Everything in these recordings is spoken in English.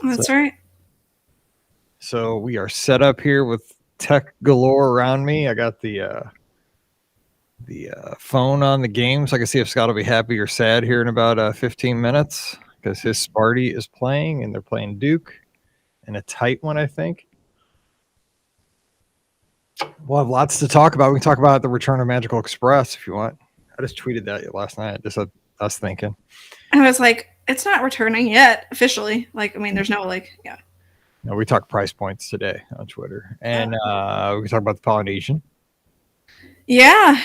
That's right. So we are set up here with tech galore around me. I got the phone on the game, so I can see if Scott will be happy or sad here in about 15 minutes because his Sparty is playing, and they're playing Duke in a tight one, I think. We'll have lots to talk about. We can talk about the return of Magical Express if you want. I just tweeted that last night. Just us thinking. I was like, it's not returning yet officially. Like, I mean, there's no yeah. No, we talked price points today on Twitter, and we can talk about the Polynesian. Yeah,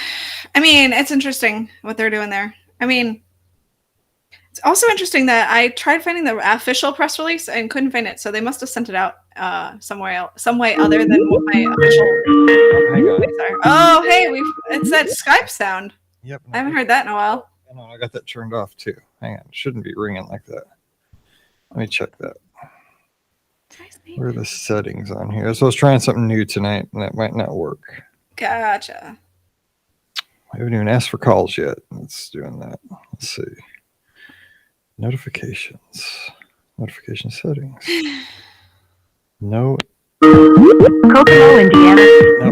I mean, it's interesting what they're doing there. I mean, it's also interesting that I tried finding the official press release and couldn't find it, so they must have sent it out some way other than what my official. Hang on. Oh, hey, it's that Skype sound. Yep. I haven't heard that in a while. No, I got that turned off too. Hang on, it shouldn't be ringing like that. Let me check that. Where are the settings on here? So I was trying something new tonight, and that might not work. Gotcha. I haven't even asked for calls yet. Let's doing that. Let's see. Notification settings. No. Kokomo, Indiana.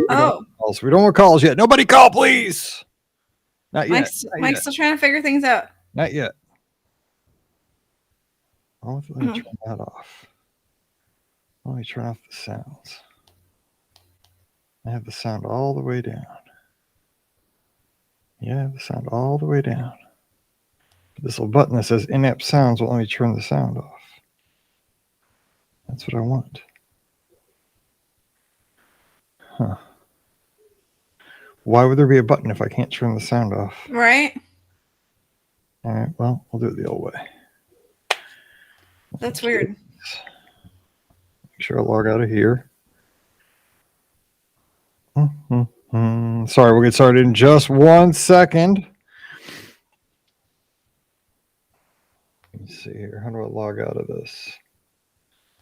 Nope, we don't want calls yet. Nobody call, please. Not yet. Mike's still trying to figure things out. Not yet. Let me turn that off. Let me turn off the sounds. I have the sound all the way down. Yeah, the sound all the way down. But this little button that says in-app sounds will let me turn the sound off. That's what I want. Huh. Why would there be a button if I can't turn the sound off? Right. All right, well, we'll do it the old way. That's weird. Make sure I log out of here. Sorry, we'll get started in just 1 second. Let me see here. How do I log out of this?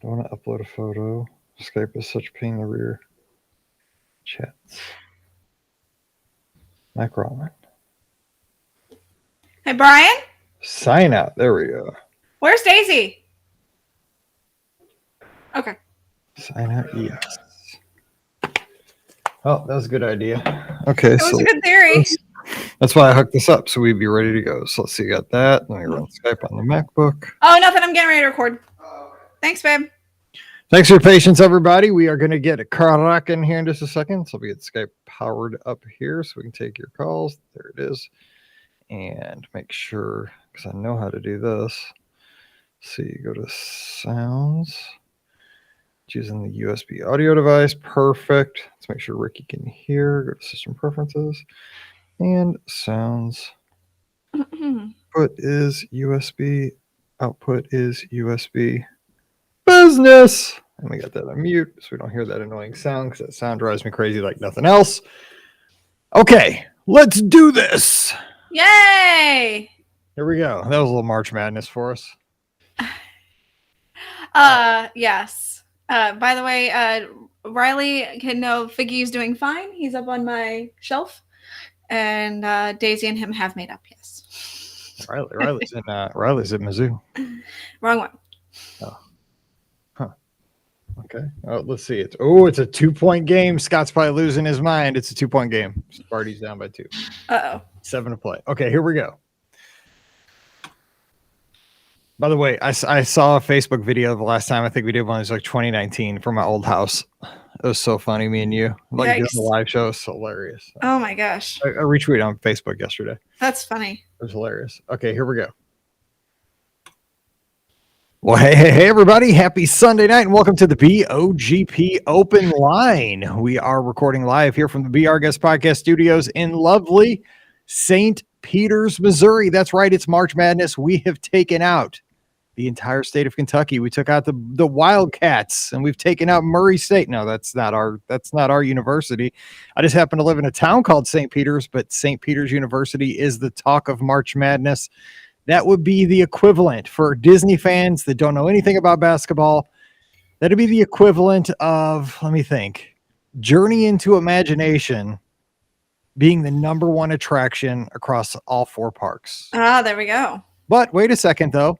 I want to upload a photo. Skype is such a pain in the rear. Chats. Mike Rollman. Hey, Brian? Sign out. There we go. Where's Daisy? Okay. Sign out, yes. Oh, that was a good idea. Okay, that was a good theory. That's why I hooked this up, so we'd be ready to go. So let's see, got that. Let me run Skype on the MacBook. Oh, nothing. I'm getting ready to record. Thanks, babe. Thanks for your patience, everybody. We are going to get a crack in here in just a second. So we get Skype powered up here so we can take your calls. There it is. And make sure, because I know how to do this. Let's see, go to sounds. Choosing the USB audio device. Perfect. Let's make sure Rikki can hear. Go to system preferences. And sounds. Input is USB. Output is USB. Business. And we got that on mute so we don't hear that annoying sound because that sound drives me crazy like nothing else. Okay, let's do this. Yay! Here we go. That was a little March Madness for us. Yes. By the way, Riley can know Figgy's doing fine. He's up on my shelf. And Daisy and him have made up, yes. Riley's in Mizzou. Wrong one. Oh. Huh. Okay. Oh, let's see. It's a 2-point game. Scott's probably losing his mind. It's a 2-point game. Sparty's down by 2. Uh-oh. 7 to play. Okay, here we go. By the way, I saw a Facebook video the last time I think we did one. It was like 2019 from my old house. It was so funny, me and you. Like doing the live show. It's hilarious. Oh my gosh. I retweeted on Facebook yesterday. That's funny. It was hilarious. Okay, here we go. Well, hey, everybody. Happy Sunday night and welcome to the BOGP Open Line. We are recording live here from the BR Guest Podcast Studios in lovely St. Peters, Missouri. That's right. It's March Madness. We have taken out the entire state of Kentucky. We took out the Wildcats, and we've taken out Murray State. No, that's not our university. I just happen to live in a town called St. Peters, but St. Peters University is the talk of March Madness. That would be the equivalent for Disney fans that don't know anything about basketball. That'd be the equivalent of, let me think, Journey into Imagination being the number one attraction across all 4 parks. Ah, there we go. But wait a second, though.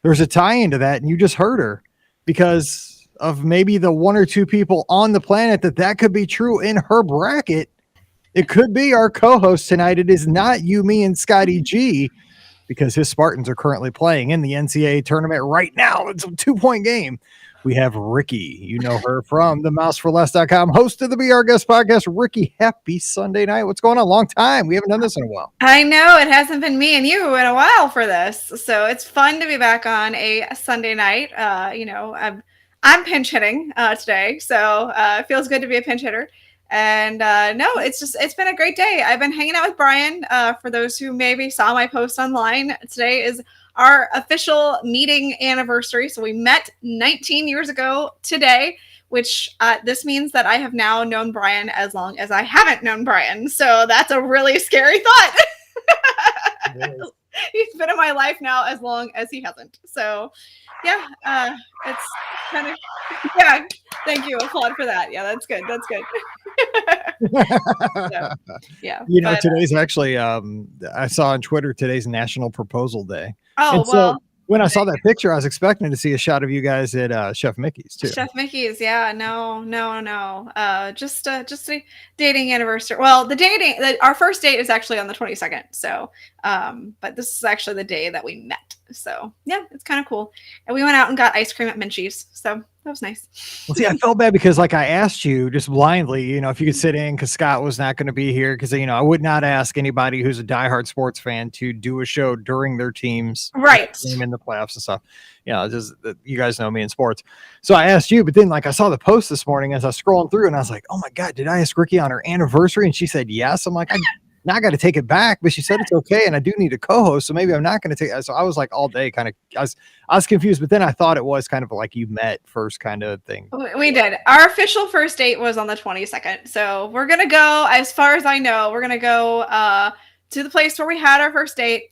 There's a tie into that, and you just heard her. because of maybe the one or two people on the planet that could be true in her bracket. It could be our co-host tonight. It is not you, me, and Scotty G, because his Spartans are currently playing in the NCAA tournament right now. It's a 2-point game. We have Rikki. You know her from the mouseforless.com, host of the Be Our Guest podcast. Rikki, happy Sunday night. What's going on? Long time. We haven't done this in a while. I know it hasn't been me and you in a while for this. So it's fun to be back on a Sunday night. I'm pinch hitting today. So it feels good to be a pinch hitter. And no, it's been a great day. I've been hanging out with Brian. For those who maybe saw my post online, today is our official meeting anniversary. So we met 19 years ago today, which this means that I have now known Brian as long as I haven't known Brian. So that's a really scary thought. He's been in my life now as long as he hasn't. So yeah, it's kind of, yeah, thank you. Applaud for that. Yeah, that's good. That's good. So, yeah. Today's actually, I saw on Twitter, today's National Proposal Day. Oh, so when I saw that picture, I was expecting to see a shot of you guys at Chef Mickey's too. Chef Mickey's, yeah, no. Just a dating anniversary. Well, our first date is actually on the 22nd. So, but this is actually the day that we met. So yeah, it's kind of cool. And we went out and got ice cream at Minchie's. So that was nice. Well, see, I felt bad because I asked you just blindly, if you could sit in because Scott was not going to be here because, I would not ask anybody who's a diehard sports fan to do a show during their team's game in the playoffs and stuff. Just you guys know me in sports. So I asked you, but then I saw the post this morning as I was scrolling through and I was like, oh my God, did I ask Rikki on her anniversary? And she said, yes. I'm like, now I got to take it back, but she said it's okay, and I do need a co-host, so maybe I'm not going to take it. So I was all day I was confused, but then I thought it was kind of like you met first kind of thing. We did. Our official first date was on the 22nd, so we're going to go, as far as I know, we're going to go to the place where we had our first date,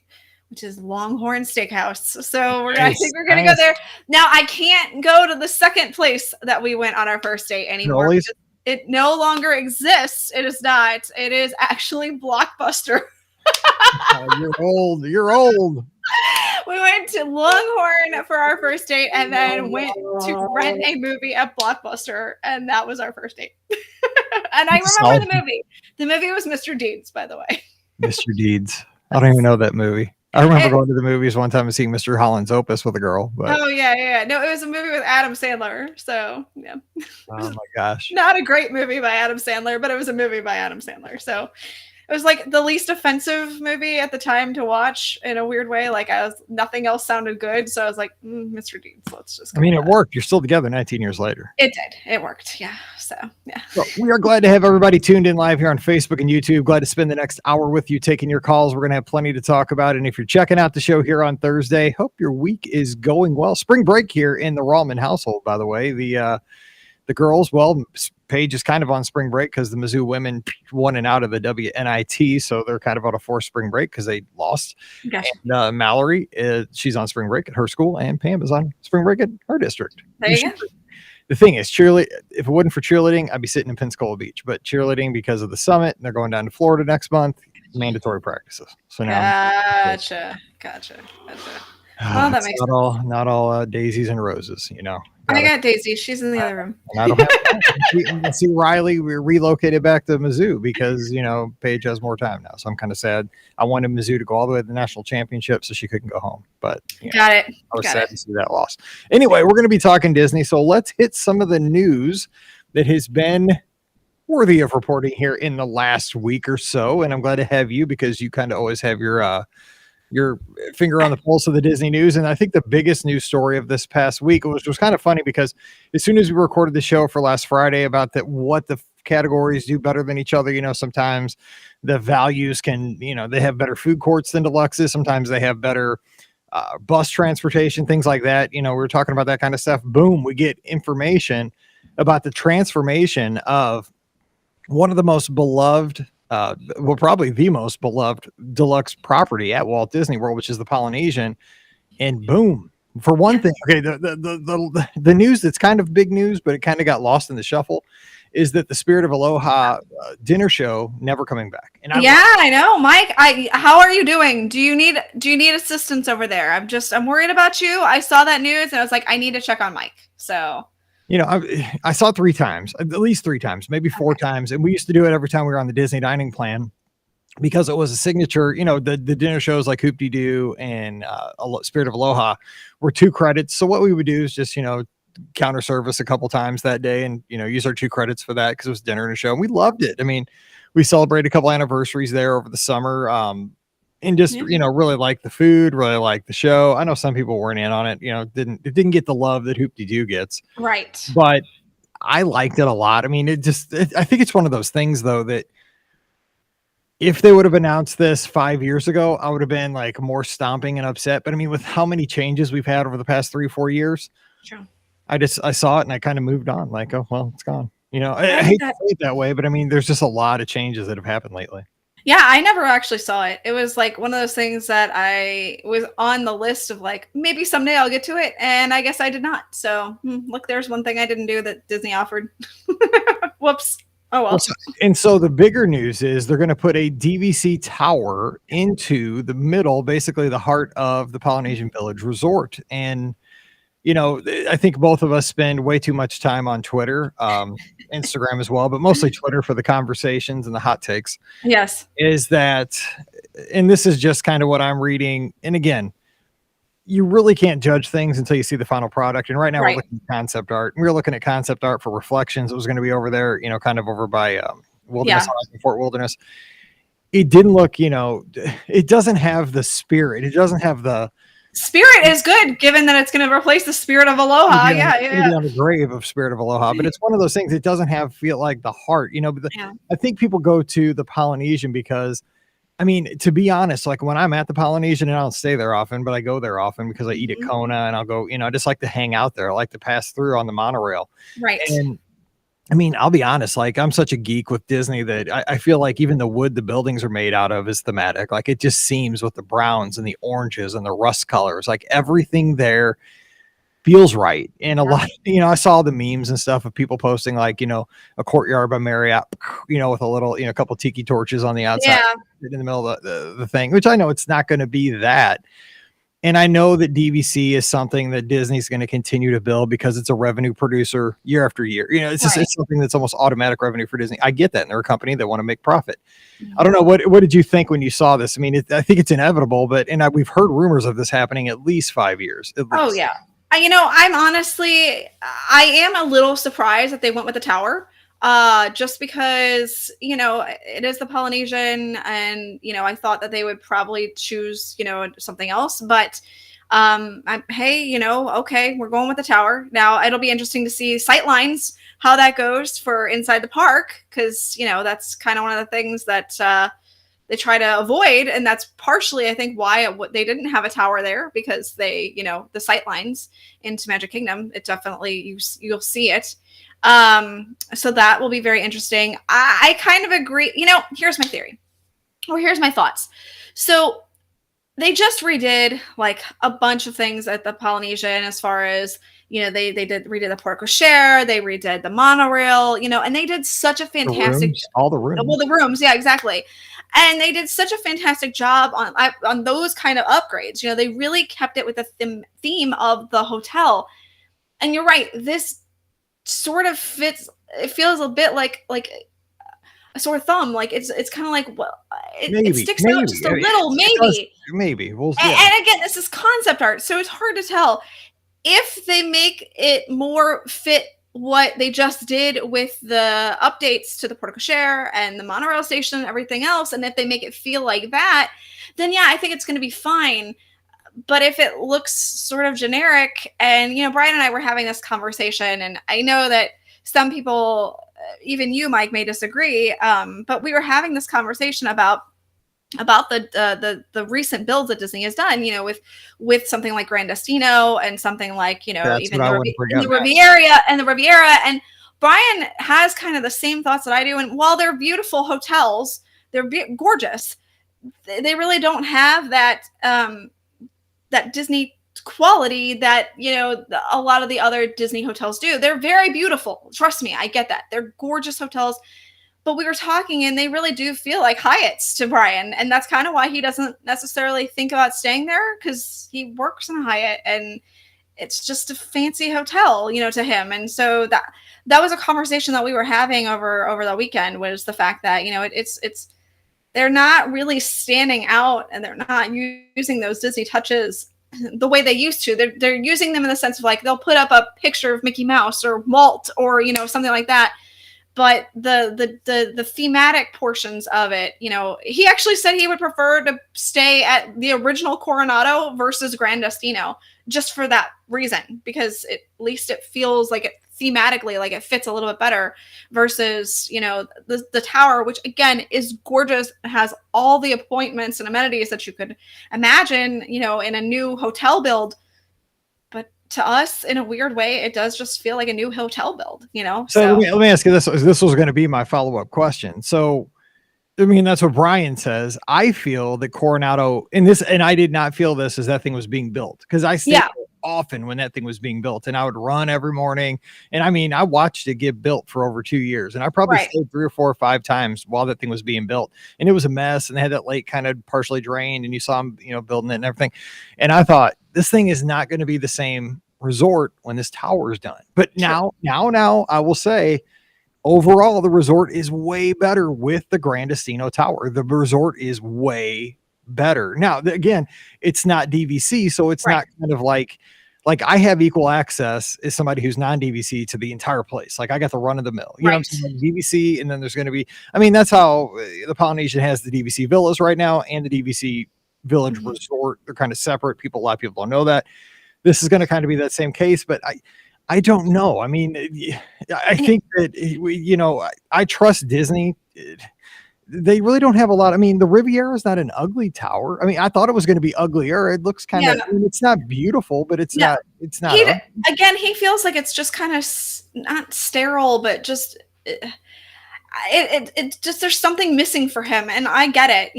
which is Longhorn Steakhouse. So I think we're going to go there. Now, I can't go to the second place that we went on our first date anymore. It no longer exists. It is not. It is actually Blockbuster. You're old. We went to Longhorn for our first date and then went to rent a movie at Blockbuster. And that was our first date. And I remember the movie. The movie was Mr. Deeds, by the way. Mr. Deeds. I don't even know that movie. I remember going to the movies one time and seeing Mr. Holland's Opus with a girl. But. Oh, yeah. No, it was a movie with Adam Sandler. So, yeah. Oh, my gosh. Not a great movie by Adam Sandler, but it was a movie by Adam Sandler. So, it was the least offensive movie at the time to watch in a weird way. Nothing else sounded good. So, I was like, Mr. Deeds, let's just go. It worked. You're still together 19 years later. It did. It worked. Yeah. So, yeah. Well, we are glad to have everybody tuned in live here on Facebook and YouTube. Glad to spend the next hour with you, taking your calls. We're going to have plenty to talk about. And if you're checking out the show here on Thursday, hope your week is going well. Spring break here in the Rallman household, by the way. The girls, Paige is kind of on spring break because the Mizzou women won and out of the WNIT, so they're kind of on a forced spring break because they lost. Gotcha. And Mallory, she's on spring break at her school, and Pam is on spring break at her district. There you go. The thing is, cheerleading. If it wasn't for cheerleading, I'd be sitting in Pensacola Beach. But cheerleading, because of the summit, and they're going down to Florida next month. Mandatory practices. So now, gotcha. Well, that makes sense. Not all daisies and roses, I got Daisy. She's in the other room. And I don't have see Riley. We're relocated back to Mizzou because, Paige has more time now. So I'm kind of sad. I wanted Mizzou to go all the way to the national championship so she couldn't go home. But got it. I was sad to see that loss. Anyway, we're going to be talking Disney. So let's hit some of the news that has been worthy of reporting here in the last week or so. And I'm glad to have you because you kind of always have your finger on the pulse of the Disney news. And I think the biggest news story of this past week, which was kind of funny because as soon as we recorded the show for last Friday about what the categories do better than each other, sometimes the values can, they have better food courts than deluxes. Sometimes they have better bus transportation, things like that. We were talking about that kind of stuff. Boom, we get information about the transformation of one of the most beloved probably the most beloved deluxe property at Walt Disney World, which is the Polynesian. And boom, for one thing, okay, the news that's kind of big news, but it kind of got lost in the shuffle, is that the Spirit of Aloha dinner show never coming back. And I know, Mike. How are you doing? Do you need assistance over there? I'm worried about you. I saw that news and I was like, I need to check on Mike. So I saw it 3 times, at least 3 times, maybe 4 times, and we used to do it every time we were on the Disney dining plan because it was a signature. The dinner shows like Hoop Dee Doo and Spirit of Aloha were 2 credits. So what we would do is just counter service a couple times that day and use our 2 credits for that because it was dinner and a show, and we loved it. I mean, we celebrated a couple anniversaries there over the summer, and just really liked the food, really liked the show. I know some people weren't in on it, it didn't get the love that Hoop Dee Doo gets, right, but I liked it a lot. I mean, I think it's one of those things though that if they would have announced this 5 years ago, I would have been like more stomping and upset. But I mean, with how many changes we've had over the past 3-4 years, true. I saw it and I kind of moved on, like, oh, well, it's gone. I hate to say it that way, but I mean, there's just a lot of changes that have happened lately. Yeah, I never actually saw it. It was like one of those things that I was on the list of like, maybe someday I'll get to it. And I guess I did not. So look, there's one thing I didn't do that Disney offered. Whoops. Oh, well. And so the bigger news is they're going to put a DVC tower into the middle, basically the heart of the Polynesian Village Resort. And I think both of us spend way too much time on Twitter, Instagram as well, but mostly Twitter for the conversations and the hot takes. Yes. Is that, and this is just kind of what I'm reading. And again, you really can't judge things until you see the final product. And right now we're looking at concept art. We were looking at concept art for Reflections. It was going to be over there, kind of over by Wilderness, Fort Wilderness. It didn't look, it doesn't have the spirit. It doesn't have the Spirit is good, given that it's going to replace the Spirit of Aloha. Yeah. On the grave of Spirit of Aloha, but it's one of those things. It doesn't feel like the heart, But I think people go to the Polynesian because, I mean, to be honest, like when I'm at the Polynesian, and I don't stay there often, but I go there often because I eat at Kona, and I'll go. I just like to hang out there. I like to pass through on the monorail. Right. And I mean, I'll be honest, like I'm such a geek with Disney that I feel like even the wood the buildings are made out of is thematic. Like it just seems with the browns and the oranges and the rust colors, like everything there feels right. And a lot, I saw the memes and stuff of people posting like, a courtyard by Marriott, with a little, a couple tiki torches on the outside in the middle of the thing, which I know it's not going to be that. And I know that DVC is something that Disney's going to continue to build because it's a revenue producer year after year. It's just it's something that's almost automatic revenue for Disney. I get that. And they're a company that want to make profit. I don't know. What did you think when you saw this? I mean, I think it's inevitable, but we've heard rumors of this happening at least 5 years. Oh, yeah. I'm honestly, I am a little surprised that they went with the tower. Just because, it is the Polynesian and, I thought that they would probably choose, something else, but, okay, we're going with the tower. Now it'll be interesting to see sightlines, how that goes for inside the park. Cause that's kind of one of the things that, they try to avoid. And that's partially, I think, why they didn't have a tower there, because they, the sightlines into Magic Kingdom, it definitely, you'll see it. So that will be very interesting. I kind of agree. Here's my theory, or here's my thoughts. So they just redid like a bunch of things at the Polynesian as far as, they redid the Port Cochere, they redid the monorail, and they did such a fantastic all the rooms. Well, the rooms, yeah, exactly. And they did such a fantastic job on those kind of upgrades. They really kept it with the theme of the hotel. And you're right, this sort of fits. It feels a bit like a sore thumb. Like it's kind of like, well, it sticks out just a little, maybe. Well, and again, this is concept art, so it's hard to tell if they make it more fit what they just did with the updates to the Port Cochere and the monorail station and everything else. And if they make it feel like that, then yeah, I think it's going to be fine. But if it looks sort of generic, and, Brian and I were having this conversation, and I know that some people, even you, Mike, may disagree. But we were having this conversation about the recent builds that Disney has done, with something like Grand Destino and something like, even the Riviera. And Brian has kind of the same thoughts that I do. And while they're beautiful hotels, they're gorgeous, they really don't have that, that Disney quality that, a lot of the other Disney hotels do. They're very beautiful. Trust me, I get that. They're gorgeous hotels. But we were talking and they really do feel like Hyatts to Brian. And that's kind of why he doesn't necessarily think about staying there, because he works in a Hyatt and it's just a fancy hotel, to him. And so that was a conversation that we were having over the weekend, was the fact that, it's they're not really standing out and they're not using those Disney touches the way they used to. They're using them in the sense of like, they'll put up a picture of Mickey Mouse or Walt or, something like that. But the thematic portions of it, he actually said he would prefer to stay at the original Coronado versus Grand Destino, just for that reason, because at least it feels like it thematically, like it fits a little bit better versus, the tower, which again is gorgeous, has all the appointments and amenities that you could imagine, in a new hotel build. To us, in a weird way, it does just feel like a new hotel build, So let me ask you this. This was going to be my follow-up question. So, I mean, that's what Brian says. I feel that Coronado, and I did not feel this as that thing was being built, because I stayed there often when that thing was being built, and I would run every morning. And I mean, I watched it get built for over 2 years, and I probably stayed 3 or 4 or 5 times while that thing was being built, and it was a mess. And they had that lake kind of partially drained, and you saw them, building it and everything. And I thought, this thing is not going to be the same resort when this tower is done. But now I will say, overall, the resort is way better with the Grand Destino Tower. The resort is way better. Now, again, it's not DVC, so it's not kind of like I have equal access as somebody who's non-DVC to the entire place. Like I got the run of the mill, you know what I'm saying? DVC, and then there's going to be, I mean, that's how the Polynesian has the DVC villas right now and the DVC Village Resort. They're kind of separate. A lot of people don't know that. This is going to kind of be that same case, but I don't know. I mean, I think that, I trust Disney. They really don't have a lot. I mean, the Riviera is not an ugly tower. I mean, I thought it was going to be uglier. It looks kind of, I mean, it's not beautiful, but it's not. Again, he feels like it's just kind of not sterile, but just, it just, there's something missing for him. And I get it.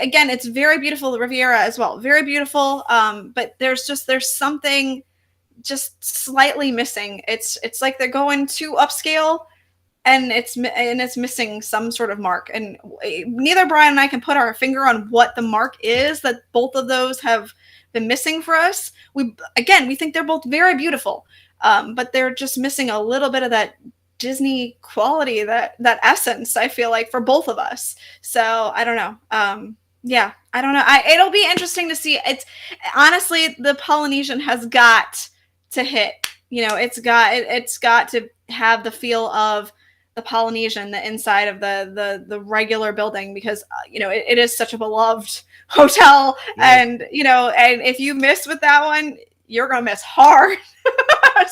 Again, it's very beautiful. The Riviera as well. Very beautiful. But there's something just slightly missing. It's like they're going too upscale, and it's missing some sort of mark. And neither Brian and I can put our finger on what the mark is that both of those have been missing for us. We think they're both very beautiful, but they're just missing a little bit of that Disney quality, that essence, I feel like, for both of us. So I don't know. I don't know. It'll be interesting to see. It's honestly, the Polynesian has got to hit, it's got to have the feel of the Polynesian, the inside of the regular building, because it is such a beloved hotel. And and if you miss with that one, you're gonna miss hard.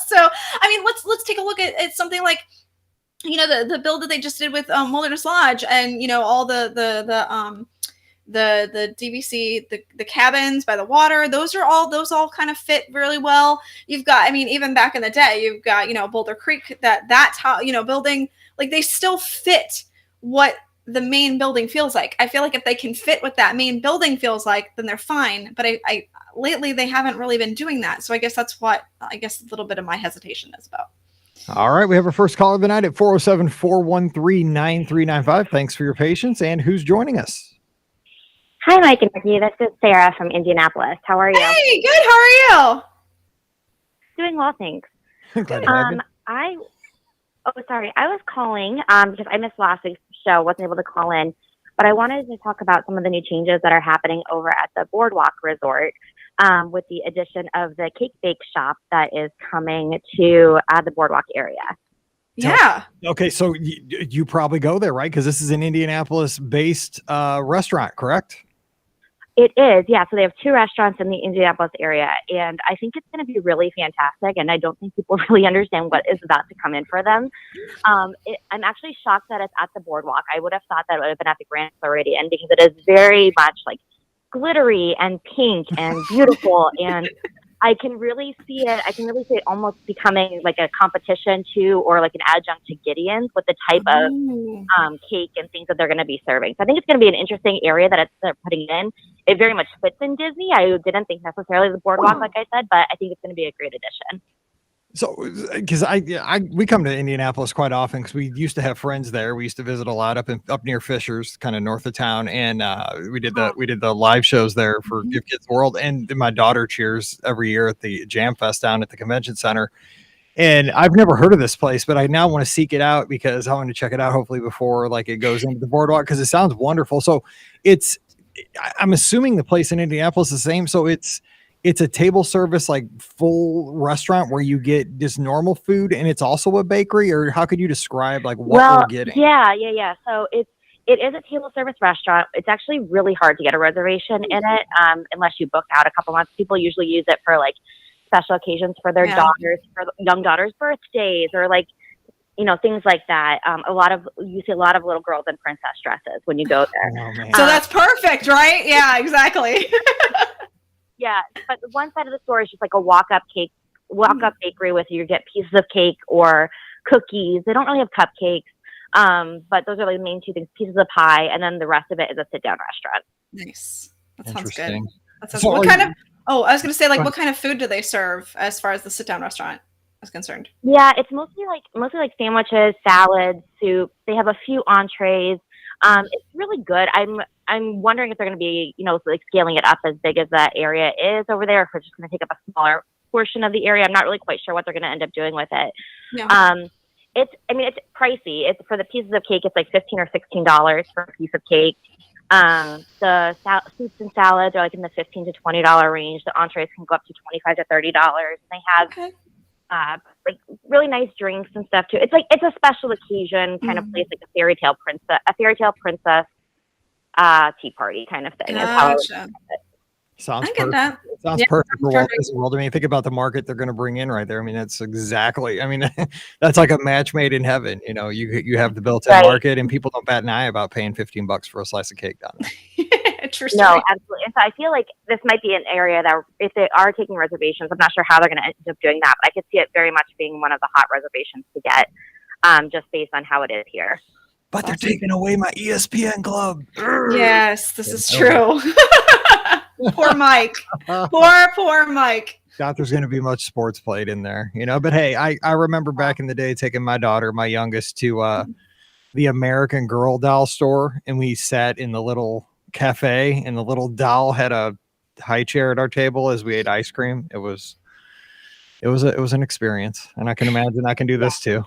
So I mean, let's take a look at something like the build that they just did with Wilderness Lodge, and all the DVC, the cabins by the water. Those all kind of fit really well. You've got, I mean, even back in the day, you've got Boulder Creek, that's how building, like, they still fit what the main building feels like. I feel like if they can fit what that main building feels like, then they're fine. But I lately they haven't really been doing that. So I guess that's what a little bit of my hesitation is about. All right. We have our first caller of the night at 407-413-9395. Thanks for your patience. And who's joining us? Hi, Mike and Rikki. This is Sarah from Indianapolis. How are you? Hey, good. How are you? Doing well, thanks. Glad to have you. I was calling because I missed last week's show, wasn't able to call in, but I wanted to talk about some of the new changes that are happening over at the Boardwalk Resort with the addition of the cake bake shop that is coming to the Boardwalk area. Yeah. Okay, so you probably go there, right? Because this is an Indianapolis-based restaurant, correct? It is, yeah. So they have 2 restaurants in the Indianapolis area, and I think it's going to be really fantastic. And I don't think people really understand what is about to come in for them. I'm actually shocked that it's at the Boardwalk. I would have thought that it would have been at the Grand Floridian, because it is very much like glittery and pink and beautiful. And I can really see it. I can really see it almost becoming like a competition to, or like an adjunct to Gideon's with the type of cake and things that they're going to be serving. So I think it's going to be an interesting area that they're putting in. It very much fits in Disney. I didn't think necessarily the boardwalk, like I said, but I think it's going to be a great addition. So, because we come to Indianapolis quite often because we used to have friends there. We used to visit a lot up near Fishers, kind of north of town, and we did the live shows there for Give Kids World, and my daughter cheers every year at the Jam Fest down at the convention center. And I've never heard of this place, but I now want to seek it out because I want to check it out hopefully before like it goes into the boardwalk because it sounds wonderful. So I'm assuming the place in Indianapolis is the same. So it's a table service, like full restaurant where you get just normal food and it's also a bakery, or how could you describe like what we're getting? Yeah. So it is a table service restaurant. It's actually really hard to get a reservation in it unless you book out a couple months. People usually use it for like special occasions for their daughters, for young daughters' birthdays, or like, things like that. You see a lot of little girls in princess dresses when you go there. Oh, man. So that's perfect, right? Yeah, exactly. Yeah, but the one side of the store is just like a walk-up bakery with you get pieces of cake or cookies. They don't really have cupcakes, but those are like the main two things: pieces of pie, and then the rest of it is a sit-down restaurant. Nice. That sounds good. Interesting. That sounds what kind of? Oh, I was going to say, like, what kind of food do they serve as far as the sit-down restaurant is concerned? Yeah, it's mostly like sandwiches, salads, soup. They have a few entrees. It's really good. I'm wondering if they're going to be, like scaling it up as big as that area is over there, or if it's just going to take up a smaller portion of the area. I'm not really quite sure what they're going to end up doing with it. Yeah. It's pricey. It's for the pieces of cake. It's like $15 or $16 for a piece of cake. The soups and salads are like in the $15 to $20 range. The entrees can go up to $25 to $30. They have like really nice drinks and stuff too. It's a special occasion kind of place, like a fairy tale princess tea party kind of thing. Gotcha. Sounds I get perfect. that. It sounds perfect for Walt Disney World. I mean, think about the market they're going to bring in right there. I mean, that's exactly. I mean, that's like a match made in heaven. You have the built-in market, and people don't bat an eye about paying $15 for a slice of cake down there. True. No, absolutely. And so I feel like this might be an area that, if they are taking reservations, I'm not sure how they're going to end up doing that, but I could see it very much being one of the hot reservations to get, just based on how it is here. But they're taking away my ESPN club. Yes, this is true. Poor Mike. Poor Mike. Not there's going to be much sports played in there, But hey, I remember back in the day taking my daughter, my youngest, to the American Girl doll store, and we sat in the little cafe, and the little doll had a high chair at our table as we ate ice cream. It was an experience, and I can imagine I can do this too.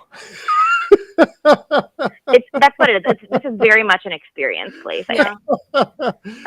That's what it is. This is very much an experience place. I think.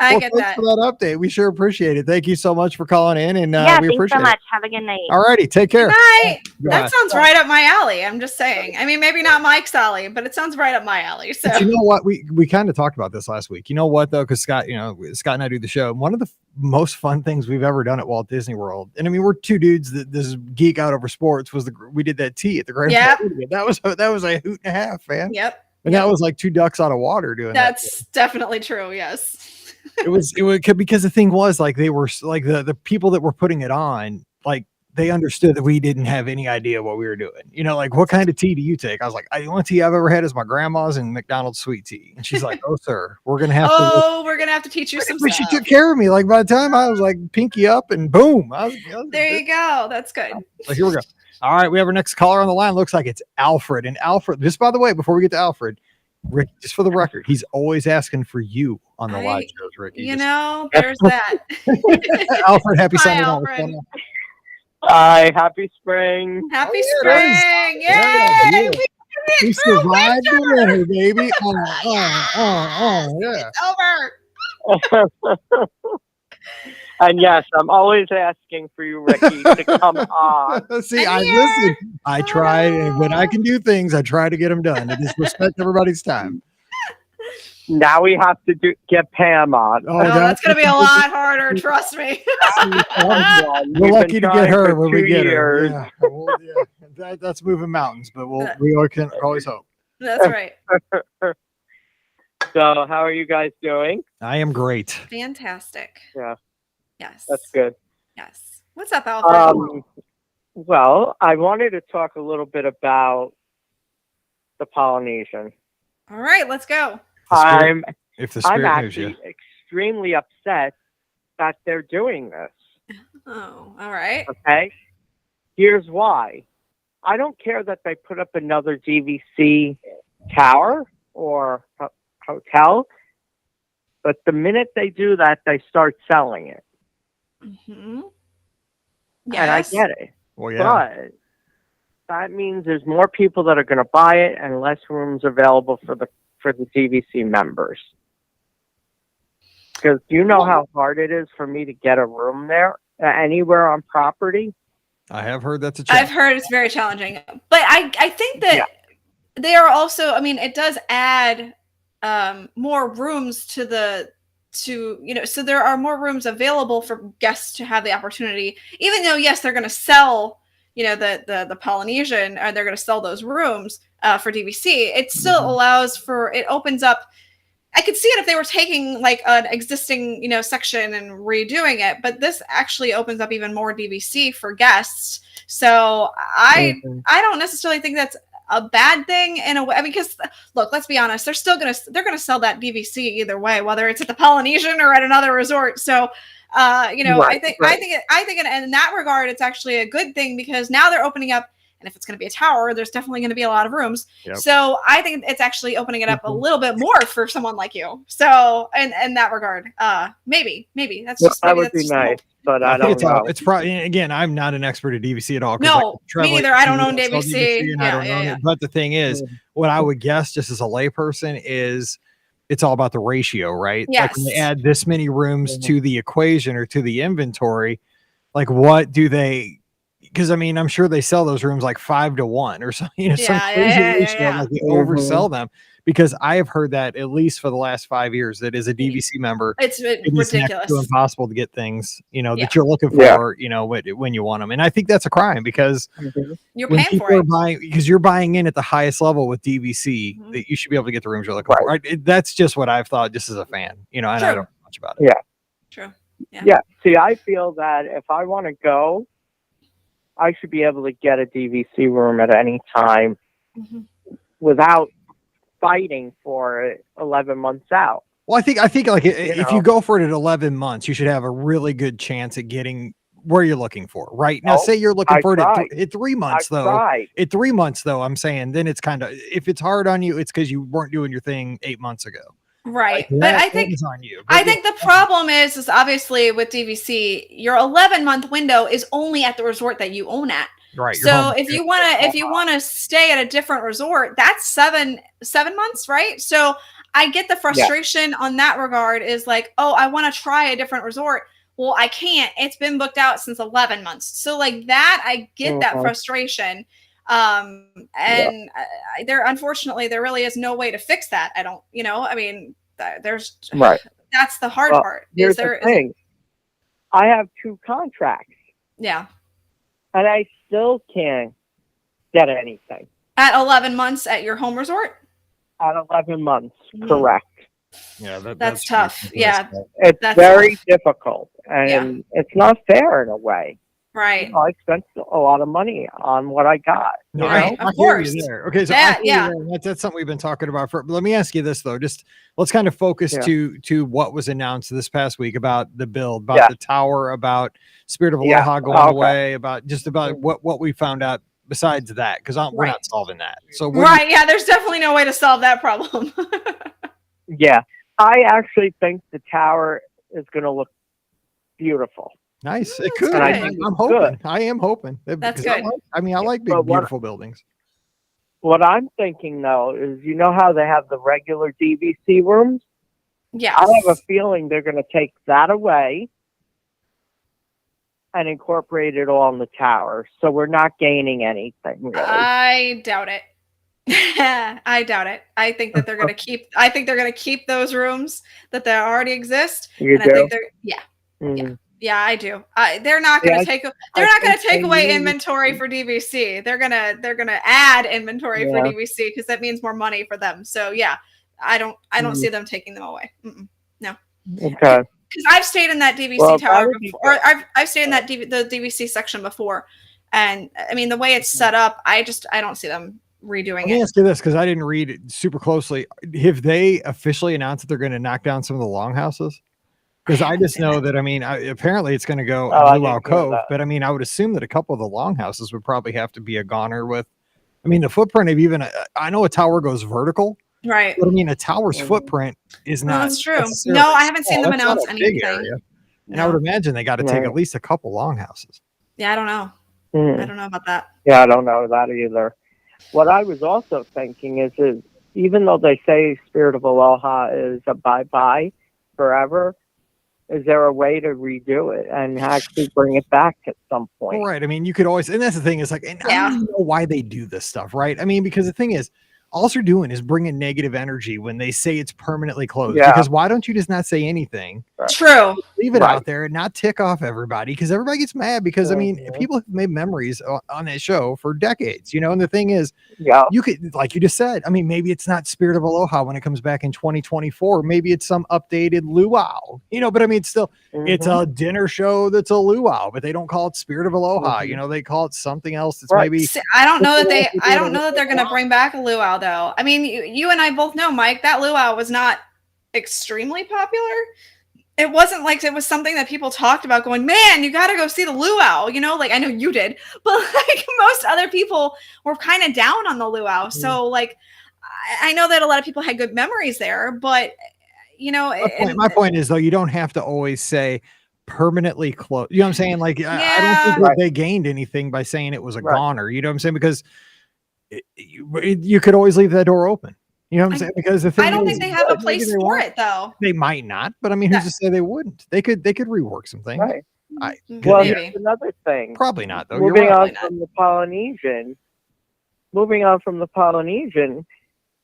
I get that. For that update. We sure appreciate it. Thank you so much for calling in, and we thanks appreciate so much. it. Have a good night. All righty, take care. Bye. That sounds right up my alley. I'm just saying. I mean, maybe not Mike's alley, but it sounds right up my alley. So but you know what? We kind of talked about this last week. You know what though? Because Scott and I do the show. One of the most fun things we've ever done at Walt Disney World, and I mean, we're two dudes that this geek out over sports. We did that tea at the Grand. Yep. That was a hoot and a half, man. Yep. And that was like two ducks out of water doing that. That's definitely true. Yes. It was because the thing was, like, they were like the people that were putting it on, like, they understood that we didn't have any idea what we were doing. Like, what kind of tea do you take? I was like, the only tea I've ever had is my grandma's and McDonald's sweet tea. And she's like, oh, sir, we're going to have we're going to have to teach you some but stuff. she took care of me. Like, by the time I was like pinky up and boom. There you go. That's good. So here we go. All right. We have our next caller on the line. Looks like it's Alfred. And Alfred, just by the way, before we get to Alfred, Rick, just for the record, he's always asking for you on the live shows, Ricky. There's that. Alfred, happy Sunday night. Alfred. Hi, happy spring. Happy there spring. Yeah, Yay! We survived the winter, baby. Yeah. It's over. And yes, I'm always asking for you, Ricky, to come on. See, I listen. I try, and when I can do things, I try to get them done. I just respect everybody's time. Now we have to get Pam on. Oh, that's going to be a lot harder. Trust me. We're lucky to get her when we get her. Yeah. Well, yeah. That's moving mountains, but we can always hope. That's right. So, how are you guys doing? I am great. Fantastic. Yeah. Yes. That's good. Yes. What's up, Alfred? Well, I wanted to talk a little bit about the Polynesian. All right, let's go. I'm spirit moves you. actually extremely upset that they're doing this. Oh, all right. Okay? Here's why. I don't care that they put up another DVC tower or hotel, but the minute they do that, they start selling it. Mm-hmm. Yes. And I get it. Well, yeah. But that means there's more people that are going to buy it and less rooms available for the DVC members. Because you know how hard it is for me to get a room there anywhere on property. I have heard that's a challenge. I've heard it's very challenging, but I think that they are also. I mean, it does add more rooms to so there are more rooms available for guests to have the opportunity. Even though yes, they're going to sell the Polynesian, or they're going to sell those rooms for DVC. It still allows for, it opens up. I could see it if they were taking like an existing, section and redoing it, but this actually opens up even more DVC for guests. So I don't necessarily think that's a bad thing in a way. I mean, because look, let's be honest, they're gonna sell that DVC either way, whether it's at the Polynesian or at another resort. So I think in that regard, it's actually a good thing, because now they're opening up. And if it's going to be a tower, there's definitely going to be a lot of rooms. Yep. So I think it's actually opening it up a little bit more for someone like you. So in that regard, maybe that's just, that would be nice. But I don't know. It's probably, again, I'm not an expert at DVC at all. No, me neither. I don't own DVC. I don't own it. But the thing is, what I would guess, just as a layperson, is it's all about the ratio, right? Yes. Like when they add this many rooms to the equation or to the inventory, like what do they? Because I mean, I'm sure they sell those rooms like 5 to 1 or something. Some crazy ratio, like they oversell them. Because I have heard that at least for the last 5 years, that as a DVC member, it's ridiculous. It's impossible to get things, that you're looking for, when you want them. And I think that's a crime, because you're paying for it. Because you're buying in at the highest level with DVC, that you should be able to get the rooms you're looking for. That's just what I've thought, just as a fan, and I don't know much about it. Yeah. True. Yeah. See, I feel that if I want to go, I should be able to get a DVC room at any time without fighting for it 11 months out. Well, I think like if you go for it at 11 months, you should have a really good chance at getting where you're looking for. Right now, say you're looking for it at 3 months, At 3 months, though, I'm saying then it's kind of, if it's hard on you, it's because you weren't doing your thing 8 months ago. Right. But I think on you. I think the problem is obviously with DVC, your 11-month window is only at the resort that you own at. Right. So if you want to stay at a different resort, that's seven months, right? So I get the frustration on that regard, is like, oh, I want to try a different resort. Well, I can't. It's been booked out since 11 months. So like that, I get that frustration. There, unfortunately, there really is no way to fix that. I don't, I mean, there's that's the hard part. Here's the thing. I have 2 contracts. Yeah. And I still can't get anything. At 11 months at your home resort? At 11 months, correct. Yeah, that's tough. It's very difficult. And it's not fair in a way. Right. I spent a lot of money on what I got. Right, of course. Okay, so that's something we've been talking about. Let me ask you this, though. Just let's kind of focus to what was announced this past week about the build, about the tower, about Spirit of Aloha going away, about what we found out besides that, because we're not solving that. So there's definitely no way to solve that problem. Yeah, I actually think the tower is going to look beautiful. Nice. It could. I'm hoping. Good. I am hoping. That's good. I like big, beautiful buildings. What I'm thinking, though, is how they have the regular DVC rooms? Yeah. I have a feeling they're going to take that away and incorporate it all in the tower. So we're not gaining anything, really. I doubt it. I doubt it. I think that they're going to keep those rooms that already exist. You do? I think they're, Yeah, I do. They're not going to take away inventory for DVC. They're gonna add inventory for DVC, because that means more money for them. So yeah, I don't see them taking them away. No. Okay. because I've stayed in that DVC Well, that tower would be before, or good. I've stayed in that the DVC section before, and I mean the way it's set up, I don't see them redoing Let me it. ask you this, because I didn't read it super closely. Have they officially announced that they're going to knock down some of the longhouses? Because I just know that, I mean, apparently it's going to go Oh, I in Luau didn't hear Cove, that. but I mean, I would assume that a couple of the longhouses would probably have to be a goner with, I mean, the footprint of even, I know a tower goes vertical, Right. but I mean, a tower's Mhm. footprint is No, not. that's true. necessarily No, I haven't seen small. them That's not announce a big anything. area. And I would No. imagine they got to take Right. at least a couple longhouses. Yeah, I don't know. Hmm. I don't know about that. Yeah, I don't know that either. What I was also thinking is even though they say Spirit of Aloha is a bye-bye forever, is there a way to redo it and actually bring it back at some point? Well, right. I mean, you could always, and that's the thing is like, and I Yeah. don't even know why they do this stuff, right? I mean, because the thing is, all they're doing is bringing negative energy when they say it's permanently closed. Yeah. Because why don't you just not say anything? True. Leave it Right. out there and not tick off everybody, because everybody gets mad because I mean, Mhm. people have made memories on that show for decades, you know. And the thing is, Yeah. you could, like you just said, I mean, maybe it's not Spirit of Aloha when it comes back in 2024. Maybe it's some updated luau, you know. But I mean, it's still, it's Mhm. a dinner show that's a luau, but they don't call it Spirit of Aloha. Mhm. You know, they call it something else that's Right. maybe. See, I don't know that People I do don't know that they're going to bring back a luau though. I mean, you and I both know, Mike, that luau was not extremely popular. It wasn't like it was something that people talked about going, man, you got to go see the luau, you know, like I know you did, but like most other people were kind of down on the luau. So like, I know that a lot of people had good memories there, but you know, My point is though, you don't have to always say permanently closed. You know what I'm saying? Like, I don't Yeah. think that Right. they gained anything by saying it was a Right. goner. You know what I'm saying? Because you could always leave that door open. You know what I'm saying? Because the thing I don't is, think they have a maybe place they for won't. it though. They might not, but I mean, who's That- to say they wouldn't? They could rework some things. Right. Yeah, Well, Maybe. here's another thing. probably not though. Moving You're right. on from the Polynesian,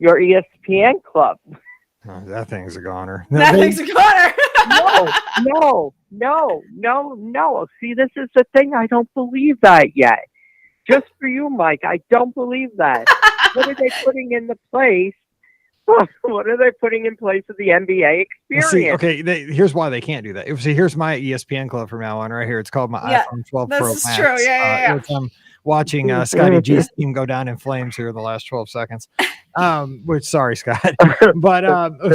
your ESPN club. Oh, that thing's a goner. That thing's a goner. No. See, this is the thing. I don't believe that yet. Just for you, Mike, I don't believe that. What are they putting in the place? What are they putting in place of the NBA experience? See, okay, here's why they can't do that. See, here's my ESPN club from now on right here. It's called my Yeah, iPhone 12 this Pro is Max. true. Yeah. I'm watching Scotty G's team go down in flames here in the last 12 seconds. Which, sorry, Scott. But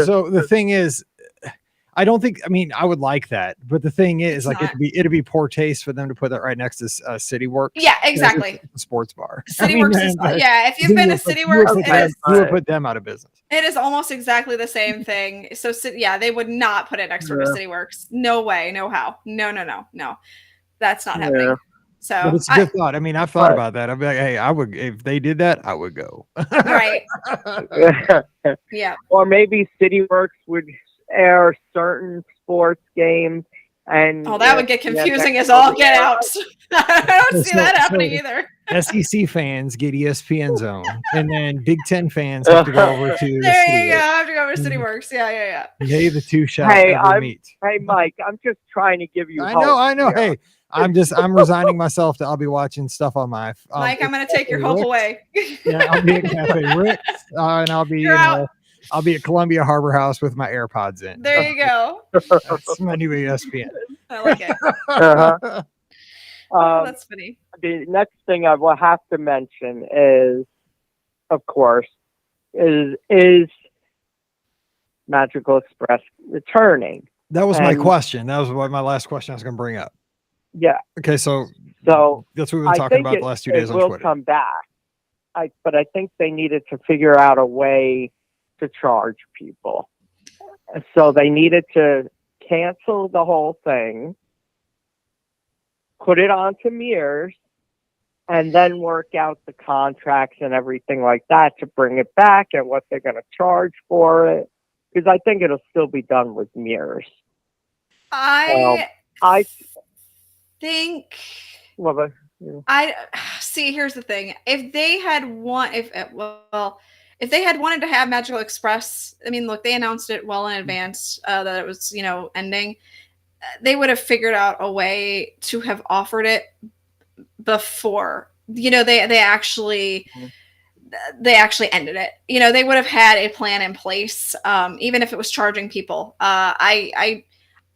so the thing is, I don't think, I mean, I would like that, but the thing is, It's like, not. it'd be poor taste for them to put that right next to City Works. Yeah, exactly. It's a sports bar. CityWorks is, yeah, if you've been to CityWorks, you would put them out of business. it is almost exactly the same thing. So yeah, they would not put it next door to CityWorks. No way, no how. No. That's not happening. So But it's a good thought. I mean, I've thought about that. I'd be like, hey, I would, if they did that, I would go. right. Yeah. Or maybe CityWorks would air certain sports games. And that would get confusing as all get out. I don't see that happening either. SEC fans get ESPN Zone, and then Big Ten fans have to go over to there you go. I have to go over to CityWorks. Yeah. They the two shall meet. Hey, Mike, I'm just trying to give you I hope. know. Hey, I'm resigning myself to I'll be watching stuff on my Mike, I'm going to take your hope away. Yeah, I'll be at Cafe Rick's, and I'll be I'll be at Columbia Harbor House with my AirPods in. There you go. That's my new ESPN. I like it. That's funny. The next thing I will have to mention is, of course, is Magical Express returning. That was my question. That was my last question I was going to bring up. Yeah. Okay, so that's what we've been talking about the last 2 days on Twitter. It will come back. But I think they needed to figure out a way to charge people. So they needed to cancel the whole thing, put it onto Mears, and then work out the contracts and everything like that to bring it back and what they're going to charge for it. Because I think it'll still be done with Mears. I think. Well, I see. Here's the thing: if they had if they had wanted to have Magical Express, I mean, look, they announced it well in advance that it was, ending. They would have figured out a way to have offered it before. They actually ended it. They would have had a plan in place, even if it was charging people. I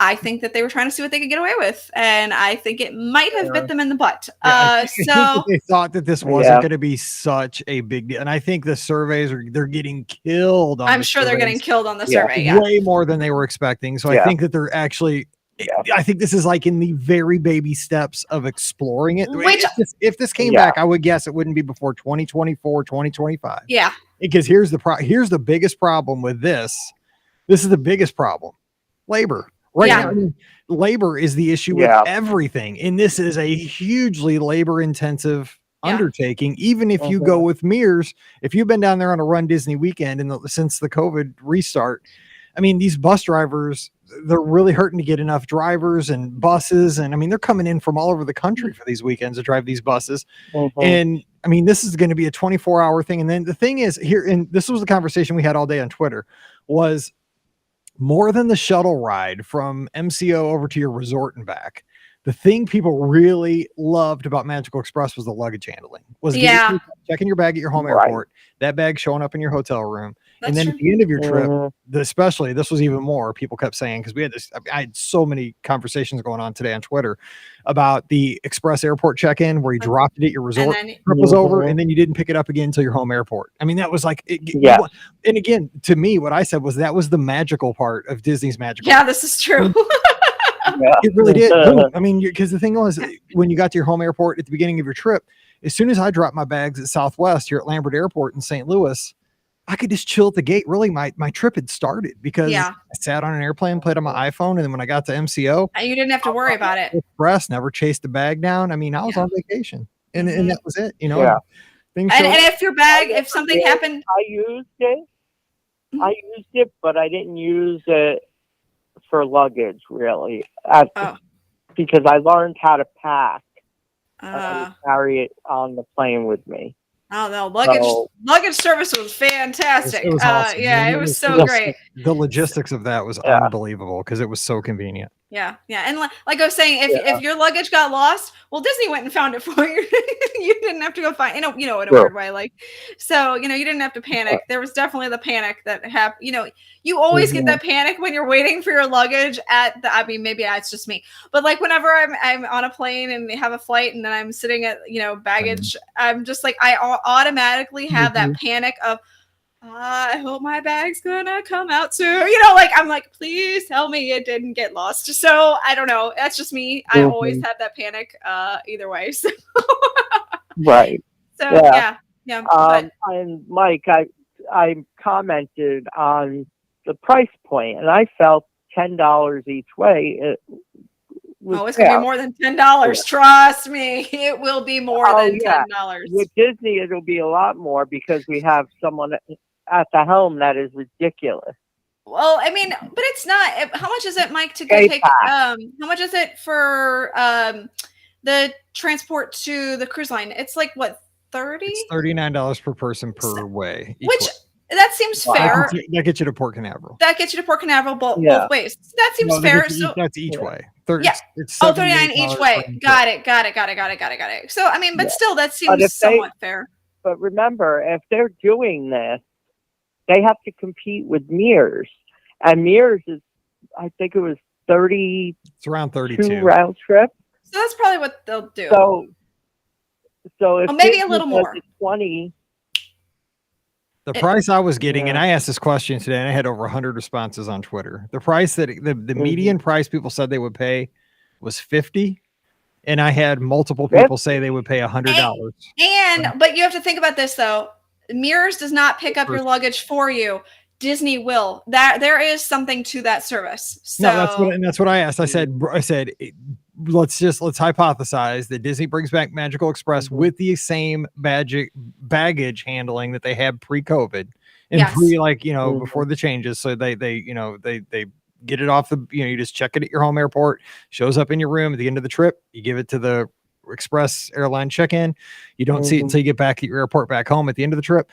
I think that they were trying to see what they could get away with, and I think it might have bit them in the butt. I think that they thought that this wasn't Yeah. going to be such a big deal, and I think the surveys they're getting killed. I'm sure they're getting killed on the Yeah. survey. Yeah. way more than they were expecting. So I Yeah. think that they're actually. Yeah. I think this is like in the very baby steps of exploring it. Which- if this came Yeah. back, I would guess it wouldn't be before 2024, 2025. Yeah. Because here's the biggest problem with this. This is the biggest problem. Labor. Right Yeah. now, I mean, labor is the issue with Yeah. everything. And this is a hugely labor intensive Yeah. undertaking. Even if you go with Mears, if you've been down there on a Run Disney weekend since the COVID restart, I mean, these bus drivers, they're really hurting to get enough drivers and buses. And I mean, they're coming in from all over the country for these weekends to drive these buses. And I mean, this is going to be a 24-hour thing. And then the thing is here, and this was the conversation we had all day on Twitter, was more than the shuttle ride from MCO over to your resort and back. The thing people really loved about Magical Express was the luggage handling. Was checking your bag at your home Right. airport, that bag showing up in your hotel room, and That's then true. at the end of your trip, Mhm. especially this was even more. People kept saying, because we had this, I had so many conversations going on today on Twitter about the express airport check-in where you dropped it at your resort, And then trip was over, Mhm. and then you didn't pick it up again until your home airport. I mean, that was like, Yeah. and again, to me, what I said was that was the magical part of Disney's magical. Yeah, this is true. Yeah. It really did. Boom. I mean, because the thing was, when you got to your home airport at the beginning of your trip, as soon as I dropped my bags at Southwest here at Lambert Airport in St. Louis, I could just chill at the gate. Really, my trip had started because Yeah. I sat on an airplane, played on my iPhone, and then when I got to MCO, You didn't have to worry about it. Express never chased the bag down. I mean, I was Yeah. on vacation, and Mhm. that was it. You know, Yeah. things And showed- if your bag, if something happened, I used it. But I didn't use it for luggage really. Oh. Because I learned how to pack and uh, carry it on the plane with me. oh no, So- luggage service was fantastic. It was awesome. Yeah, And it was so was- great. the logistics of that was Yeah. unbelievable because it was so convenient. Yeah, yeah, and like I was saying, Yeah. if your luggage got lost, well, Disney went and found it for you. You didn't have to go find, in a Sure. weird way, like, so you didn't have to panic. There was definitely the panic that happened. You always get that panic when you're waiting for your luggage at the. I mean, maybe it's just me, but like whenever I'm on a plane and have a flight and then I'm sitting at baggage, I'm just like I automatically have that panic of. I hope my bag's gonna come out soon. Like I'm like, please tell me it didn't get lost. So I don't know. That's just me. I always have that panic either way. So, Right. yeah. But And Mike, I commented on the price point, and I felt $10 each way. it's gonna be more than $10. Trust me, it will be more than yeah. $10. With Disney, it'll be a lot more because we have someone at the helm that is ridiculous. Well, I mean, but it's not. How much is it, Mike, to Pay take? back. How much is it for the transport to the cruise line? It's like what, 30? It's $39 per person per way. each Which way. that seems Wow. fair. That gets you to Port Canaveral. That gets you to Port Canaveral both ways. That seems No, that fair. gets you- So that's each Yeah. way. 30, Yeah. it's 39 each $78 way. per Got it. So I mean, but Yeah. still, that But seems if somewhat fair. But remember, if they're doing this, they have to compete with Mears. And Mears is, I think it was 32 It's around 32. round trip. So that's probably what they'll do. So if maybe a Disney little does more. it 20, The price I was getting, and Yeah. I asked this question today, and I had over 100 responses on Twitter. The price that the median price people said they would pay was 50, and I had multiple people say they would pay $100. But you have to think about this though. Mears does not pick up your luggage for you. Disney will. That there is something to that service. So No, that's what I asked. I said, let's hypothesize that Disney brings back Magical Express with the same baggage handling that they had pre-COVID and Yes. before the changes. So they get it off you just check it at your home airport, shows up in your room at the end of the trip. You give it to the Express airline check-in. You don't see it until you get back at your airport back home at the end of the trip.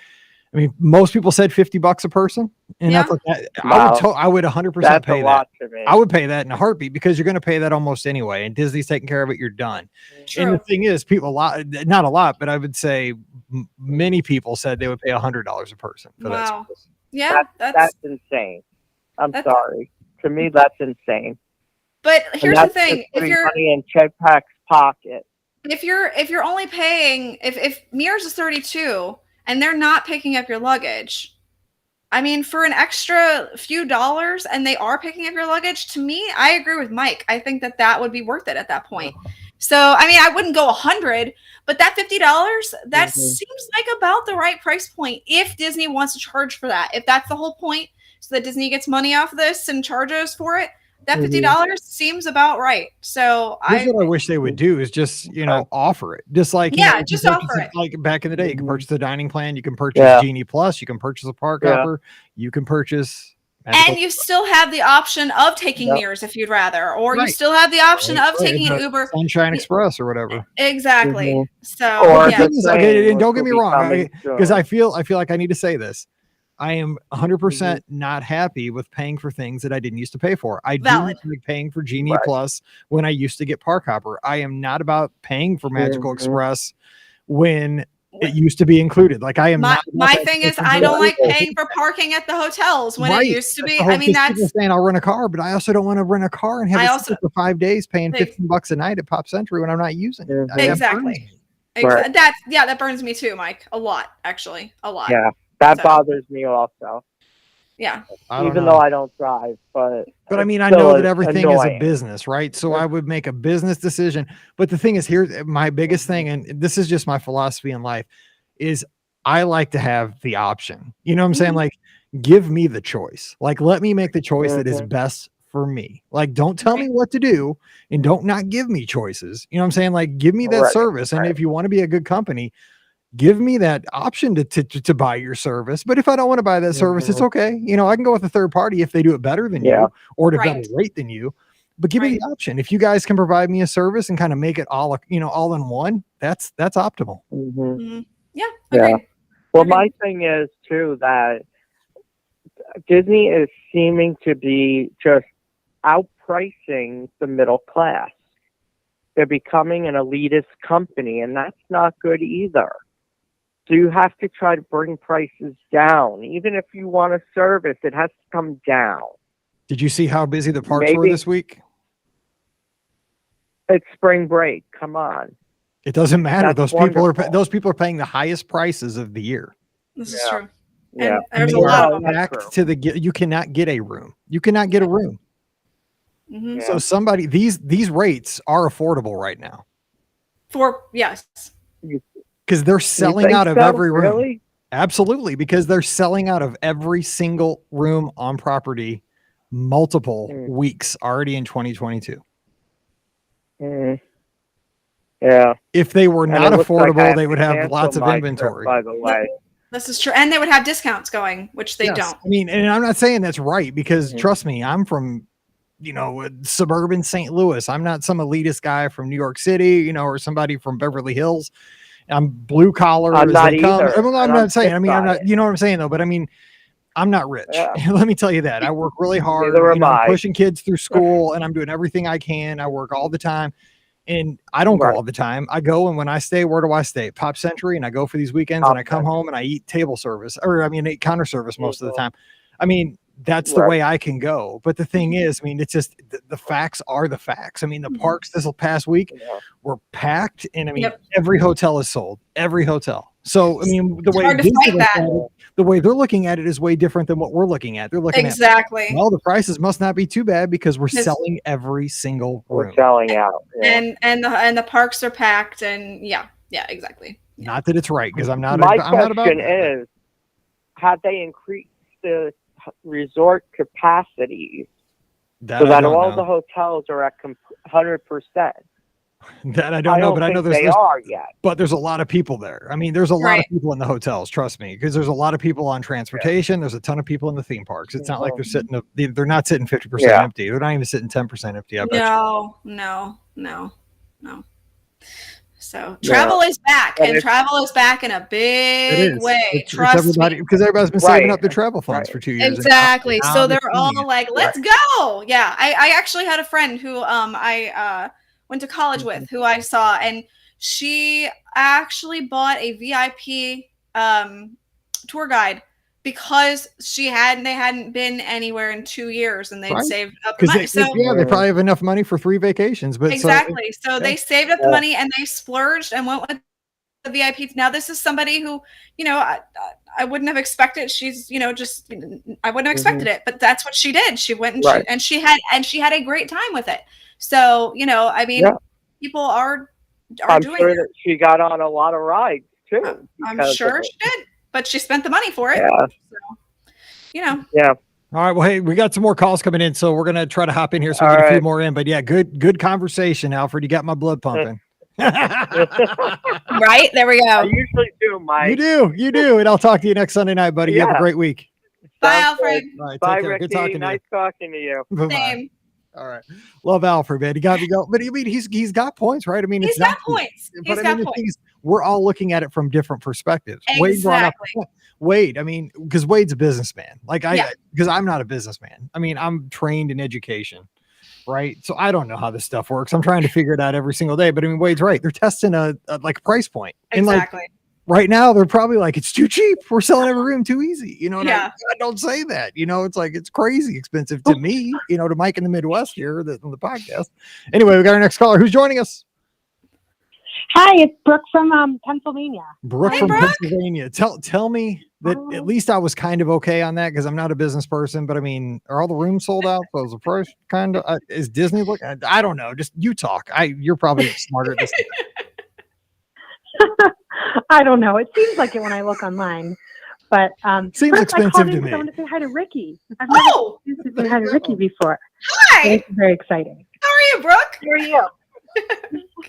I mean, most people said $50 a person, and Yeah. that's like that. Wow. I would 100% that's pay a that. lot to me. I would pay that in a heartbeat because you're going to pay that almost anyway. And Disney's taking care of it. You're done. And the true. thing is, not a lot, but I would say many people said they would pay $100 a person for that service. Yeah, That's insane. I'm That's- sorry. To me, that's insane. But And here's the that's thing: just putting money in Chedpack's pocket. if you're only paying, if Mears is 32 and they're not picking up your luggage, I mean, for an extra few dollars, and they are picking up your luggage, to me, I agree with Mike. I think that would be worth it at that point. So, I mean, I wouldn't go 100, but that $50, that seems like about the right price point if Disney wants to charge for that. If that's the whole point, so that Disney gets money off of this and charges for it, that $50 seems about right. So Here's what I wish they would do is just, offer it. Just like, you Yeah, can just purchase offer it. Like back in the day, you can purchase the dining plan, you can purchase Genie Plus, you can purchase a park hopper, you can purchase. And you still have the option of taking Mears if you'd rather, or you still have the option of taking an Uber. Sunshine Express or whatever. Exactly. So, Or yeah. Okay, and don't get me wrong, becoming because I feel like I need to say this. I am 100% not happy with paying for things that I didn't used to pay for. I do like paying for Genie Plus when I used to get Park Hopper. I am not about paying for Magical Express when it used to be included. Like I am my, not. My thing is, I don't like paying for parking at the hotels when it used to be. I mean, people saying I'll rent a car, but I also don't want to rent a car and have it for 5 days paying $15 a night at Pop Century when I'm not using it. Exactly. That burns me too, Mike. A lot, actually, a lot. Yeah, that bothers me also. Yeah. Even though I don't drive, but I mean, I know that everything is a business, right? So I would make a business decision. But the thing is, here's my biggest thing, and this is just my philosophy in life, is I like to have the option. You know what I'm saying? Like, give me the choice. Like, let me make the choice that is best for me. Like, don't tell me what to do and don't not give me choices. You know what I'm saying? Like, give me that service. And if you want to be a good company, give me that option to buy your service. But if I don't want to buy that service, it's okay. I can go with a third party if they do it better than you or at a better rate than you. But give me the option. If you guys can provide me a service and kind of make it all in one, that's optimal. Yeah. Well, my thing is too that Disney is seeming to be just outpricing the middle class. They're becoming an elitist company, and that's not good either. So you have to try to bring prices down. Even if you want a service, it has to come down. Did you see how busy the parks were this week? It's spring break. Come on. It doesn't matter. Those people are paying the highest prices of the year. This is true. Yeah. And there's a lot of them. You cannot get a room. You cannot get a room. Mm-hmm. So these rates are affordable right now. Because they're selling out of every room. Really? Absolutely, because they're selling out of every single room on property multiple weeks already in 2022. Yeah. If they were not affordable, they would have lots of inventory. By the way. This is true. And they would have discounts going, which they don't. I mean, and I'm not saying that's right because trust me, I'm from suburban St. Louis. I'm not some elitist guy from New York City, or somebody from Beverly Hills. I'm blue collar. I'm not either. I'm not saying. I mean, I'm not. You know what I'm saying though. But I mean, I'm not rich. Yeah. Let me tell you that. I work really hard. I'm pushing kids through school, and I'm doing everything I can. I work all the time, and I don't go all the time. I go, and when I stay, where do I stay? Pop Century, and I go for these weekends, and I come home and I eat table service, eat counter service most of the time. I mean, that's the way I can go. But the thing is, I mean, it's just the facts are the facts. I mean, the parks this past week were packed, and I mean, every hotel is sold. Every hotel. So I mean, the way they're looking at it is way different than what we're looking at. They're looking at well, the prices must not be too bad because we're selling every single room. We're selling out, and the parks are packed, and exactly. Not that it's right because I'm not. My question is, have they increased the resort capacities so that all the hotels are at 100%? That I don't know, but I know they are yet. But there's a lot of people there. I mean, there's a lot of people in the hotels. Trust me, because there's a lot of people on transportation. There's a ton of people in the theme parks. It's not like they're sitting. They're not sitting 50% empty. They're not even sitting 10% empty. I bet No. So travel is back, and travel is back in a big way. Trust me, because everybody's been saving up their travel funds for 2 years. Exactly. So they're all like, "Let's go!" Yeah, I actually had a friend who I went to college with, who I saw, and she actually bought a VIP tour guide because they hadn't been anywhere in 2 years and they'd Right. saved up the Because money. they, So they probably have enough money for 3 vacations. But exactly. So yeah. they saved up the money and they splurged and went with the VIPs. Now this is somebody who, I wouldn't have expected. She's, just I wouldn't have expected it, but that's what she did. She went and she had a great time with it. So, I mean, people are I'm doing sure it. that she got on a lot of rides too. I'm sure she did, but she spent the money for it. Yeah. So, Yeah. All right. Well, hey, we got some more calls coming in, so we're gonna try to hop in here so we get a few more in. But yeah, good conversation, Alfred. You got my blood pumping. Right, there we go. I usually do, Mike. You do, and I'll talk to you next Sunday night, buddy. You have a great week. Bye, Alfred. All right, Bye, take care. Rikki. Good talking to nice talking to you. you. Same. All right. Love Alfred, man. He got me go. But I mean, he's got points, right? I mean, He's got points. But I mean, the thing is, we're all looking at it from different perspectives. Exactly. Wade, I mean, because Wade's a businessman. Because I'm not a businessman. I mean, I'm trained in education, right? So I don't know how this stuff works. I'm trying to figure it out every single day. But I mean, Wade's right. They're testing a price point. Exactly. And right now, they're probably like, it's too cheap. We're selling every room too easy. And Yeah. I don't say that. It's like, it's crazy expensive to me, to Mike in the Midwest here on the podcast. Anyway, we got our next caller. Who's joining us? Hi, it's Brooke from Pennsylvania. Brooke from Pennsylvania. Tell me that at least I was kind of okay on that because I'm not a business person. But I mean, are all the rooms sold out? So is the price kind of is Disney look? I don't know. Just you talk. You're probably smarter at this. I don't know. It seems like it when I look online, but seems expensive to me. I want to say hi to Rikki. I've never said hi to Rikki before. Hi. It's very exciting. How are you, Brooke? How are you?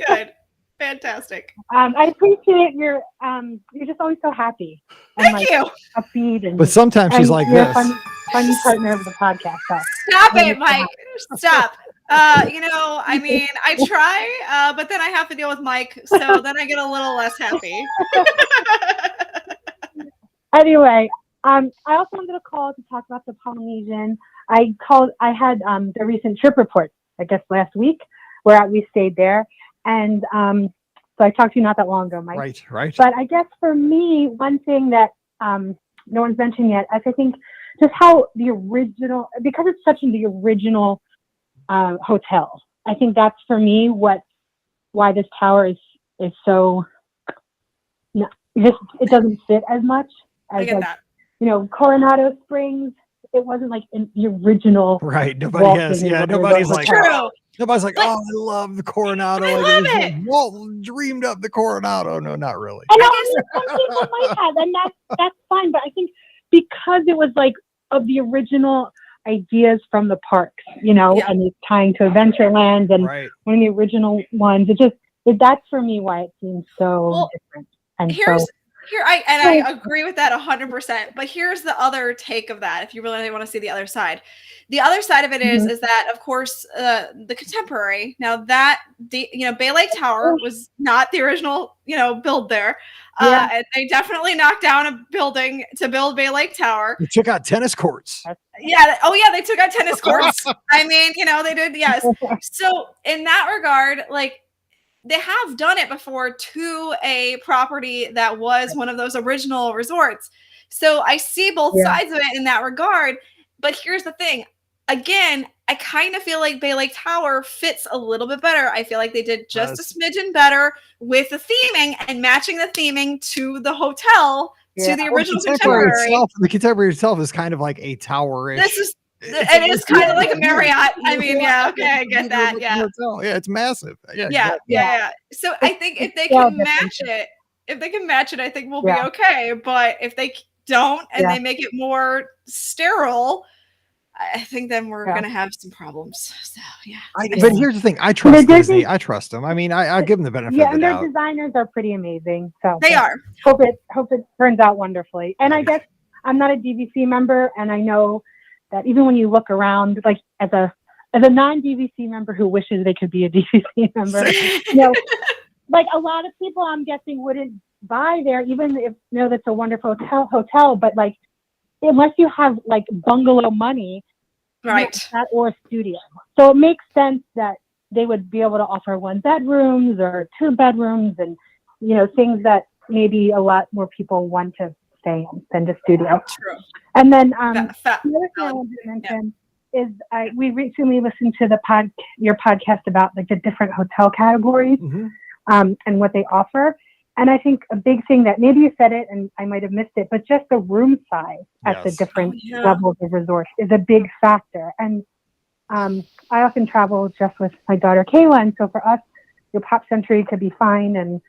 Good. Fantastic. I appreciate you're just always so happy. And Thank you. Upbeat But sometimes she's like you're this. a funny partner of the podcast. So. Stop it, Mike. Stop. I mean, I try, but then I have to deal with Mike, so then I get a little less happy. Anyway, I also wanted to call to talk about the Polynesian. I had the recent trip report, I guess last week, where we stayed there. And so I talked to you not that long ago, Mike. Right. But I guess for me, one thing that no one's mentioned yet, I think just how the original, because it's such the original hotel. I think that's for me why this tower is so. It doesn't fit as much as Coronado Springs. It wasn't like in the original. Right. Nobody's like. True. Nobody's like, I love the Coronado. I love it. Walt dreamed up the Coronado. No, not really. And some people might have, and that's fine. But I think because it was like of the original ideas from the parks, and it's tying to Adventureland and one of the original ones. That's for me why it seems so different. And I agree with that 100%. But here's the other take of that. If you really want to see the other side of it is that, of course, the contemporary. Now that Bay Lake Tower was not the original, build there. And they definitely knocked down a building to build Bay Lake Tower. They took out tennis courts. Yeah. Oh, yeah. They took out tennis courts. I mean, they did. Yes. So in that regard, they have done it before to a property that was one of those original resorts. So I see both sides of it in that regard. But here's the thing. Again, I kind of feel like Bay Lake Tower fits a little bit better. I feel like they did just a smidgen better with the theming and matching the theming to the hotel, to the original contemporary. The contemporary itself is kind of like a tower. It is kind of like a Marriott. I mean, okay, I get that. Yeah. Yeah, it's massive. Yeah. So I think if they can match it, I think we'll be okay. But if they don't and they make it more sterile, I think then we're going to have some problems. So, yeah. But here's the thing. I trust Disney. I trust them. I mean, I give them the benefit of the doubt. And their designers are pretty amazing. So they are. Hope it turns out wonderfully. And I guess I'm not a DVC member, and I know that even when you look around, like as a non-DVC member who wishes they could be a DVC member, like a lot of people I'm guessing wouldn't buy there, even if that's a wonderful hotel, but like unless you have like bungalow money, right? That or a studio. So it makes sense that they would be able to offer 1 bedrooms or 2 bedrooms, and things that maybe a lot more people want to stay in than just studio. True. And then Fa- fa- the other thing I wanted to mention is we recently listened to your podcast about like the different hotel categories and what they offer. And I think a big thing that maybe you said it and I might have missed it, but just the room size at the different levels of resorts is a big factor. And I often travel just with my daughter Kayla, and so for us, your Pop Century could be fine, and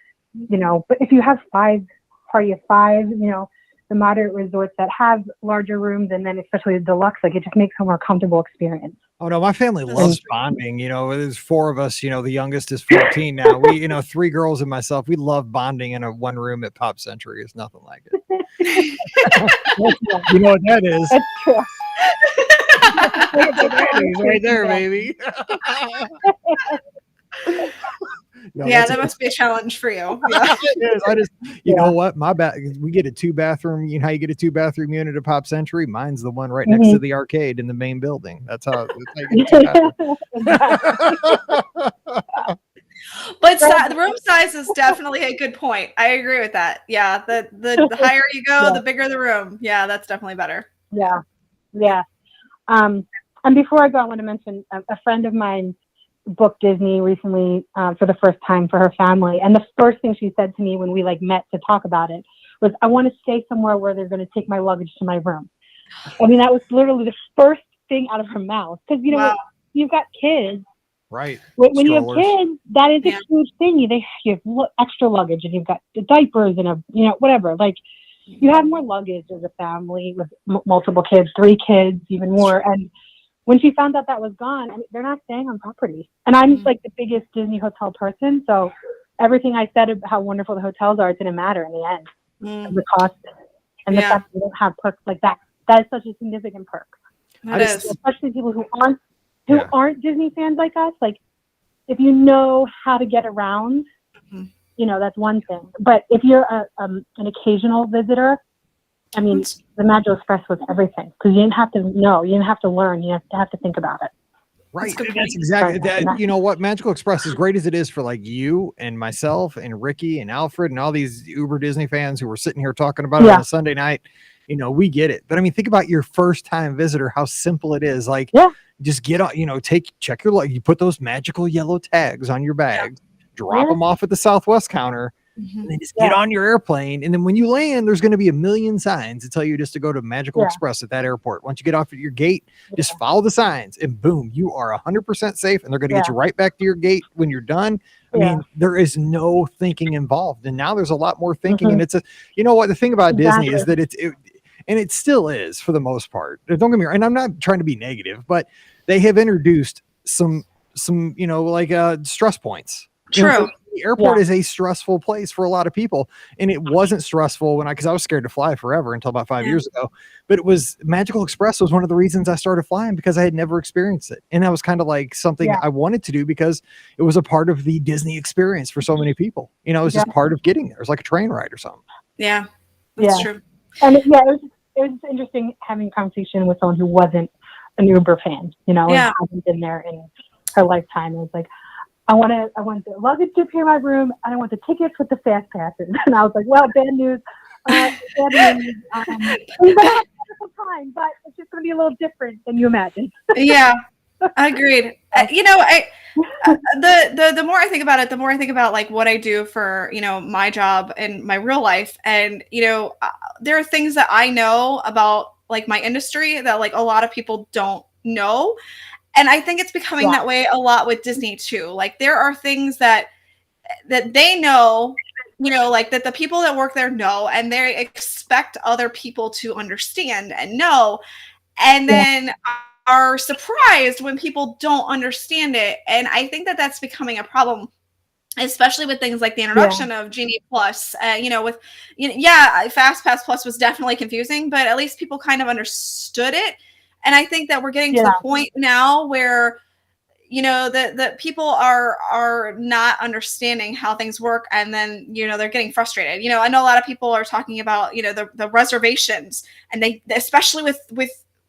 but if you have party of 5, the moderate resorts that have larger rooms, and then especially the deluxe, like it just makes a more comfortable experience. Oh no, my family loves bonding. There's 4 of us. The youngest is 14 now. We, 3 girls and myself. We love bonding in a one room at Pop Century. It's nothing like it. You know what that is? That's true. It's right there, baby. No, that must be a challenge for you. Yeah. It is. I just, know what? My we get a 2-bathroom. You know how you get a 2-bathroom unit at Pop Century? Mine's the one right next to the arcade in the main building. That's how you get a 2-bathroom. But the room size is definitely a good point. I agree with that. Yeah, the higher you go, the bigger the room. Yeah, that's definitely better. Yeah. And before I go, I want to mention a friend of mine booked Disney recently for the first time for her family, and the first thing she said to me when we met to talk about it was, "I want to stay somewhere where they're going to take my luggage to my room." I mean, that was literally the first thing out of her mouth, because you've got kids, right? When you have kids, that is a huge thing. You have extra luggage, and you've got the diapers and whatever. Like, you have more luggage as a family with multiple kids, 3 kids, even more. And when she found out that was gone, they're not staying on property. And I'm like the biggest Disney hotel person, so everything I said about how wonderful the hotels are, it didn't matter in the end. The cost and the fact that we don't have perks like that. That is such a significant perk. Especially people who aren't Disney fans like us. Like, if you know how to get around, that's one thing. But if you're an occasional visitor, the Magical Express was everything, because you didn't have to know, you didn't have to learn, you have to think about it. Right. That's exactly that. You know what? Magical Express, as great as it is for like you and myself and Rikki and Alfred and all these Uber Disney fans who were sitting here talking about it on a Sunday night, we get it. But think about your first time visitor, how simple it is. Like, just get on, check your luggage, you put those magical yellow tags on your bags, drop them off at the Southwest counter. And then just get on your airplane. And then when you land, there's going to be a million signs to tell you just to go to Magical Express at that airport. Once you get off at your gate, just follow the signs and boom, you are 100% safe. And they're going to get you right back to your gate when you're done. I mean, there is no thinking involved. And now there's a lot more thinking. And it's the thing about Disney is that and it still is for the most part. Don't get me wrong. And I'm not trying to be negative, but they have introduced some stress points. True. The airport is a stressful place for a lot of people, and it wasn't stressful because I was scared to fly forever until about 5 years ago. But Magical Express was one of the reasons I started flying, because I had never experienced it, and that was kind of like something I wanted to do because it was a part of the Disney experience for so many people. It was just part of getting there. It was like a train ride or something. Yeah, that's true. And it was interesting having a conversation with someone who wasn't an Uber fan. And hasn't been there in her lifetime. It was like, I want the luggage to appear in my room, and I want the tickets with the fast passes. And I was like, well, bad news. We're going to have a wonderful time, but it's just going to be a little different than you imagine. Yeah, agreed. The more I think about it, the more I think about like what I do for, my job and my real life. And, there are things that I know about like my industry that like a lot of people don't know. And I think it's becoming that way a lot with Disney too. Like, there are things that they know, like that the people that work there know, and they expect other people to understand and know, and then are surprised when people don't understand it. And I think that that's becoming a problem, especially with things like the introduction of Genie Plus. Fast Pass Plus was definitely confusing, but at least people kind of understood it. And I think that we're getting to the point now where, that people are not understanding how things work. And then, they're getting frustrated. I know a lot of people are talking about, the reservations, and they, especially with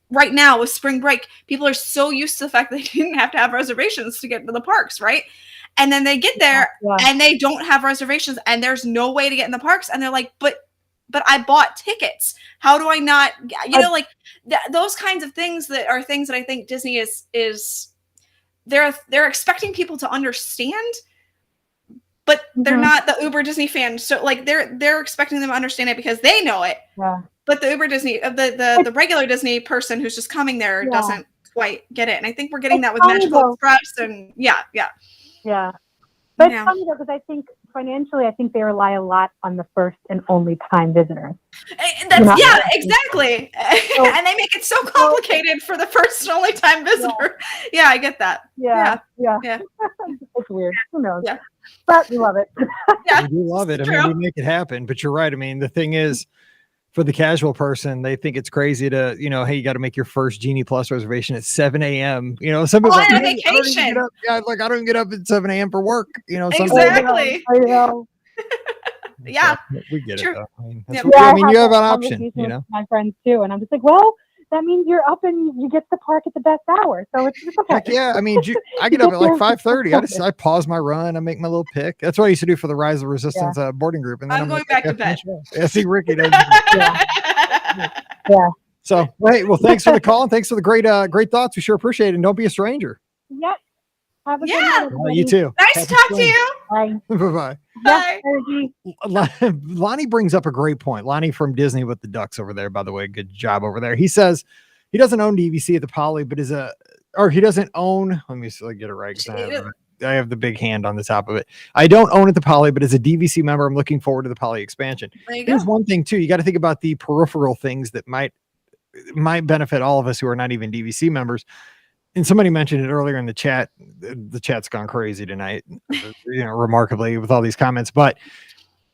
right now with spring break, people are so used to the fact that they didn't have to have reservations to get to the parks. Right. And then they get there and they don't have reservations, and there's no way to get in the parks. And they're like, but but I bought tickets. How do I not, like those kinds of things that are things that I think Disney is they're expecting people to understand, but they're not the Uber Disney fans. So like they're expecting them to understand it because they know it. Yeah. But the Uber Disney, the regular Disney person who's just coming there doesn't quite get it. And I think we're getting that with Magical Express and yeah. But it's funny though, because I think financially, I think they rely a lot on the first and only time visitors. Exactly. And they make it so complicated for the first and only time visitor. Yeah, I get that. Yeah. It's weird. Who knows? Yeah. But we love it. We do love it. I mean, we make it happen. But you're right. I mean, the thing is, for the casual person, they think it's crazy to, hey, you got to make your first Genie Plus reservation at 7 a.m. Some people on a vacation. I don't get up at 7 a.m. for work. Exactly. I know. Yeah. We get it though. I mean, you have an option, with my friends too. And I'm just like, well, that means you're up and you get to park at the best hour. So it's okay. Heck yeah. I mean, I get up at like 5:30. I pause my run. I make my little pick. That's what I used to do for the Rise of Resistance boarding group. And then I'm going back to bed. I see Rikki does. Yeah. So, hey, well, thanks for the call and thanks for the great thoughts. We sure appreciate it. And don't be a stranger. Yep. Have a good night, everybody. You too. Nice to talk to you. Bye. Bye-bye. Bye. Lonnie brings up a great point. Lonnie from Disney with the Ducks over there, by the way. Good job over there. He says he doesn't own DVC at the Poly, but he doesn't own, let me get it right. I have the big hand on the top of it. I don't own at the Poly, but as a DVC member, I'm looking forward to the Poly expansion. Here's one thing too. You got to think about the peripheral things that might benefit all of us who are not even DVC members. And somebody mentioned it earlier in the chat. The chat's gone crazy tonight, remarkably with all these comments, but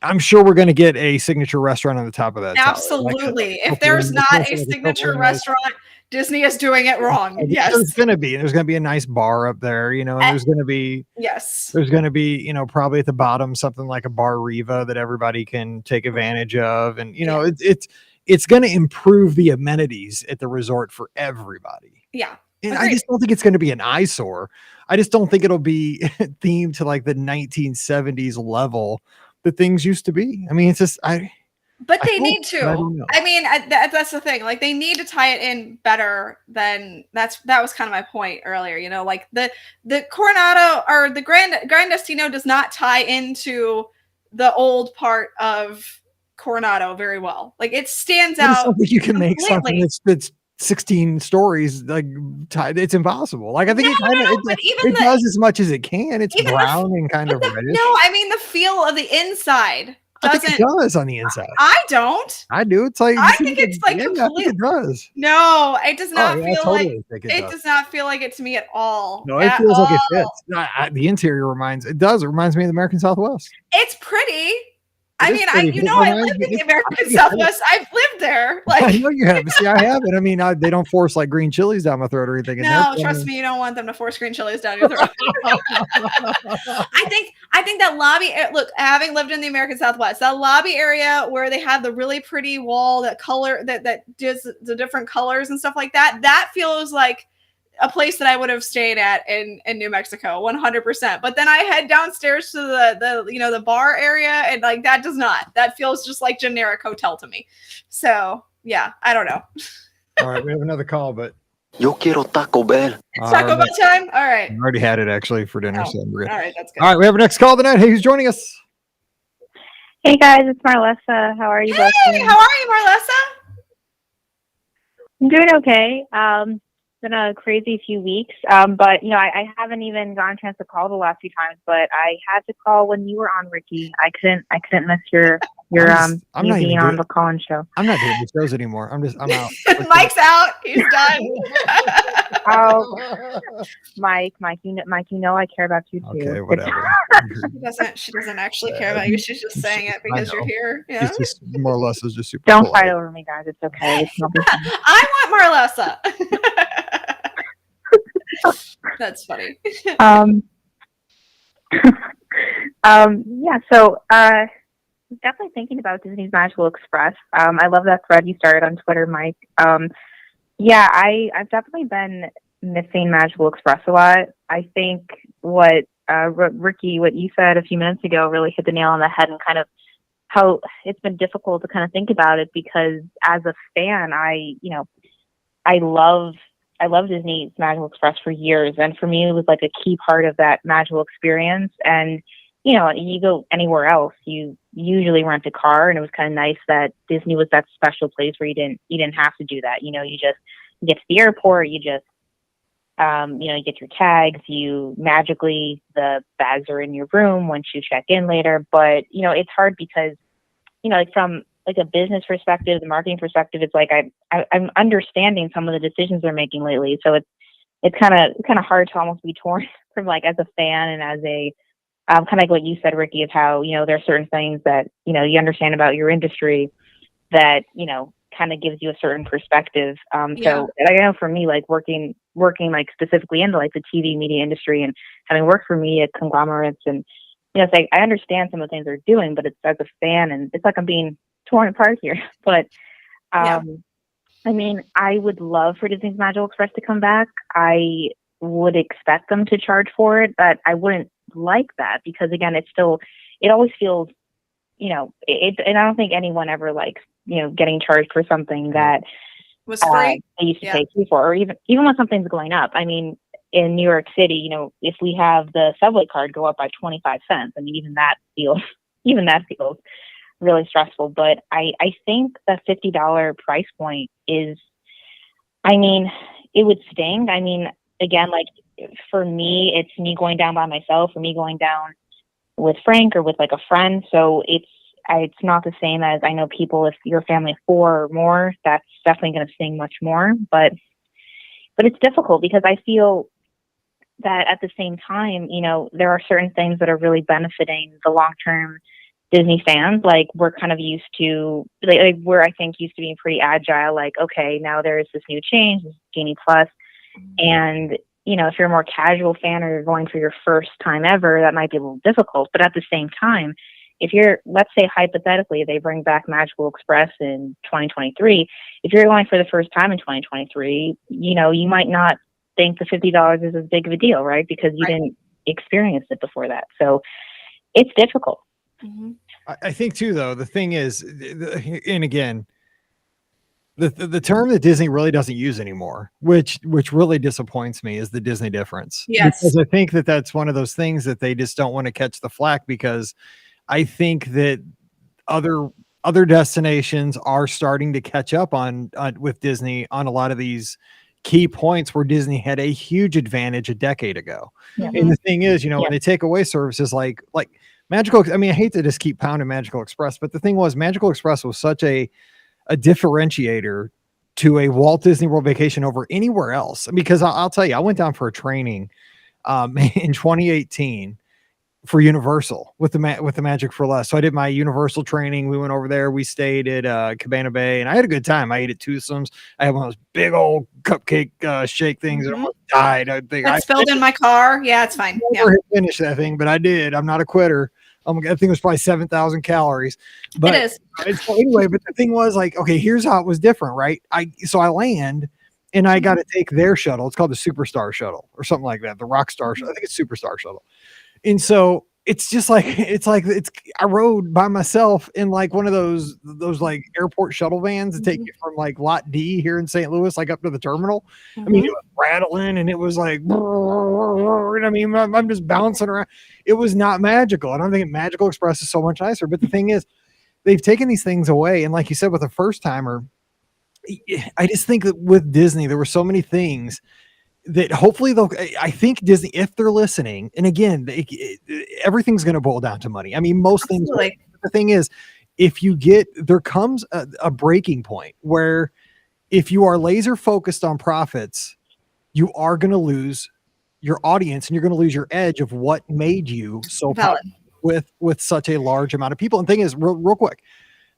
I'm sure we're going to get a signature restaurant on the top of that. Absolutely. If there's not a signature restaurant, Disney is doing it wrong. Yes. There's going to be. There's going to be a nice bar up there, and there's going to be. Yes. There's going to be, probably at the bottom, something like a Bar Riva that everybody can take advantage of. And, it's going to improve the amenities at the resort for everybody. Yeah. And I just don't think it's going to be an eyesore. I just don't think it'll be themed to like the 1970s level that things used to be. I mean, it's just, but they need to. I mean, that's the thing. Like, they need to tie it in better than that was kind of my point earlier. Like the Coronado or the Grand Destino does not tie into the old part of Coronado very well. Like, it stands out. I don't think you can make something that's 16 stories like tied. It's impossible. Like, I think it does as much as it can. It's brown and kind of reddish. No, I mean the feel of the inside. I think it does on the inside. I don't. I do. It's like I think it's like completely. I think it does. No, it does not feel totally like it does not feel like it to me at all. No, it feels like it fits. The interior reminds me of the American Southwest. It's pretty. I mean, I lived in the American Southwest. I've lived there. Like, I know you have. See, I haven't. I mean, they don't force like green chilies down my throat or anything. No, trust me, you don't want them to force green chilies down your throat. I think that lobby. Look, having lived in the American Southwest, that lobby area where they have the really pretty wall, that color that does the different colors and stuff like that. That feels like a place that I would have stayed at in New Mexico, 100%. But then I head downstairs to the bar area, and like that feels just like generic hotel to me. So yeah, I don't know. All right, we have another call, but Yo quiero Taco Bell. It's Taco Bell time. All right. I already had it actually for dinner. So all right, that's good. All right, we have our next call tonight. Hey, who's joining us? Hey guys, it's Marlessa. How are you? Hey, how are you, Marlessa? I'm doing okay. Been a crazy few weeks, but I haven't even gotten a chance to call the last few times. But I had to call when you were on, Rikki. I couldn't miss your I'm not being on the call-in show. I'm not doing the shows anymore. I'm out. Mike's out. He's done. Oh, Mike, you know I care about you too. Okay, whatever. She doesn't actually care about you. She's just saying it because you're here. Yeah. It's just more or less is just super. Don't fight over me, guys. It's okay. It's no big deal. I want Marlessa. That's funny. Yeah. So, definitely thinking about Disney's Magical Express. I love that thread you started on Twitter, Mike. Yeah, I've definitely been missing Magical Express a lot. I think what Rikki, what you said a few minutes ago, really hit the nail on the head and kind of how it's been difficult to kind of think about it, because as a fan, I love Disney's Magical Express for years, and for me, it was like a key part of that magical experience. And you go anywhere else, you usually rent a car, and it was kind of nice that Disney was that special place where you didn't have to do that. You just get to the airport, you just you get your tags, the bags are in your room once you check in later. But it's hard because like from like a business perspective, the marketing perspective, it's like I'm understanding some of the decisions they're making lately. So it's kind of hard to almost be torn from like as a fan and as a kind of like what you said, Rikki, of how there are certain things that you understand about your industry that kind of gives you a certain perspective. So I know for me, like working like specifically into like the TV media industry and having worked for media conglomerates, and it's like I understand some of the things they're doing, but it's as a fan, and it's like I'm being torn apart here. But I mean, I would love for Disney's Magical Express to come back. I would expect them to charge for it, but I wouldn't like that, because again, it always feels, and I don't think anyone ever likes, getting charged for something that was free. They used to pay for, or even when something's going up. I mean, in New York City, if we have the subway card go up by 25 cents, I mean, even that feels really stressful. But I think the $50 price point is, I mean, it would sting. I mean, again, like for me, it's me going down by myself, or me going down with Frank or with like a friend. So it's not the same as, I know people, if you're a family of 4 or more, that's definitely going to sting much more. But it's difficult, because I feel that at the same time, there are certain things that are really benefiting the long-term Disney fans. Like we're kind of used to, like we're, I think, used to being pretty agile. Like, okay, now there's this new change, this Genie Plus. And, if you're a more casual fan, or you're going for your first time ever, that might be a little difficult. But at the same time, if you're, let's say hypothetically, they bring back Magical Express in 2023, if you're going for the first time in 2023, you might not think the $50 is as big of a deal, right? Because you didn't experience it before that. So it's difficult. Mm-hmm. I think too, though, the thing is, and again, the term that Disney really doesn't use anymore, which really disappoints me, is the Disney difference. Yes. Because I think that that's one of those things that they just don't want to catch the flack, because I think that other destinations are starting to catch up on with Disney on a lot of these key points where Disney had a huge advantage a decade ago. Yeah. And the thing is, when they take away services like Magical, I mean, I hate to just keep pounding Magical Express, but the thing was, Magical Express was such a differentiator to a Walt Disney World vacation over anywhere else. Because I'll tell you, I went down for a training in 2018 for Universal with the Magic for Less. So I did my Universal training. We went over there. We stayed at Cabana Bay, and I had a good time. I ate at Twosomes. I had one of those big old cupcake shake things that almost died. I think I spilled in my car. Yeah, it's fine. Never finished that thing, but I did. I'm not a quitter. I think it was probably 7,000 calories. But it is. So anyway, but the thing was, like, okay, here's how it was different, right? So I land, and I got to take their shuttle. It's called the Superstar Shuttle or something like that. The Rockstar Shuttle. I think it's Superstar Shuttle. And so it's just like, I rode by myself in like one of those like airport shuttle vans that take you from like lot D here in St. Louis, like up to the terminal. I mean, it was rattling, and it was like, I mean, I'm just bouncing around. It was not magical. I don't think Magical Express is so much nicer. But the thing is, they've taken these things away. And like you said, with a first timer, I just think that with Disney, there were so many things that hopefully I think Disney, if they're listening, and again, everything's going to boil down to money. I mean, most things. The thing is, there comes a breaking point where if you are laser focused on profits, you are going to lose your audience, and you're going to lose your edge of what made you so popular with such a large amount of people. And the thing is, real quick,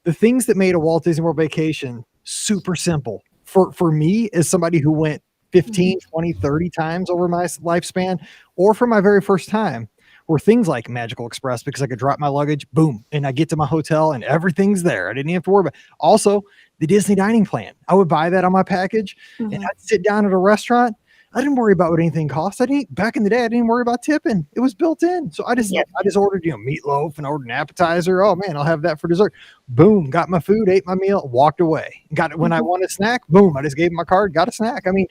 the things that made a Walt Disney World vacation super simple for me, as somebody who went 15, 20, 30 times over my lifespan, or for my very first time, were things like Magical Express, because I could drop my luggage, boom, and I get to my hotel and everything's there. I didn't have to worry about it. Also, the Disney dining plan. I would buy that on my package, and I'd sit down at a restaurant. I didn't worry about what anything cost. Back in the day, I didn't worry about tipping. It was built in. So I just ordered, meatloaf and ordered an appetizer. Oh man, I'll have that for dessert. Boom, got my food, ate my meal, walked away. Got it when I wanted a snack. Boom, I just gave my card, got a snack. I mean,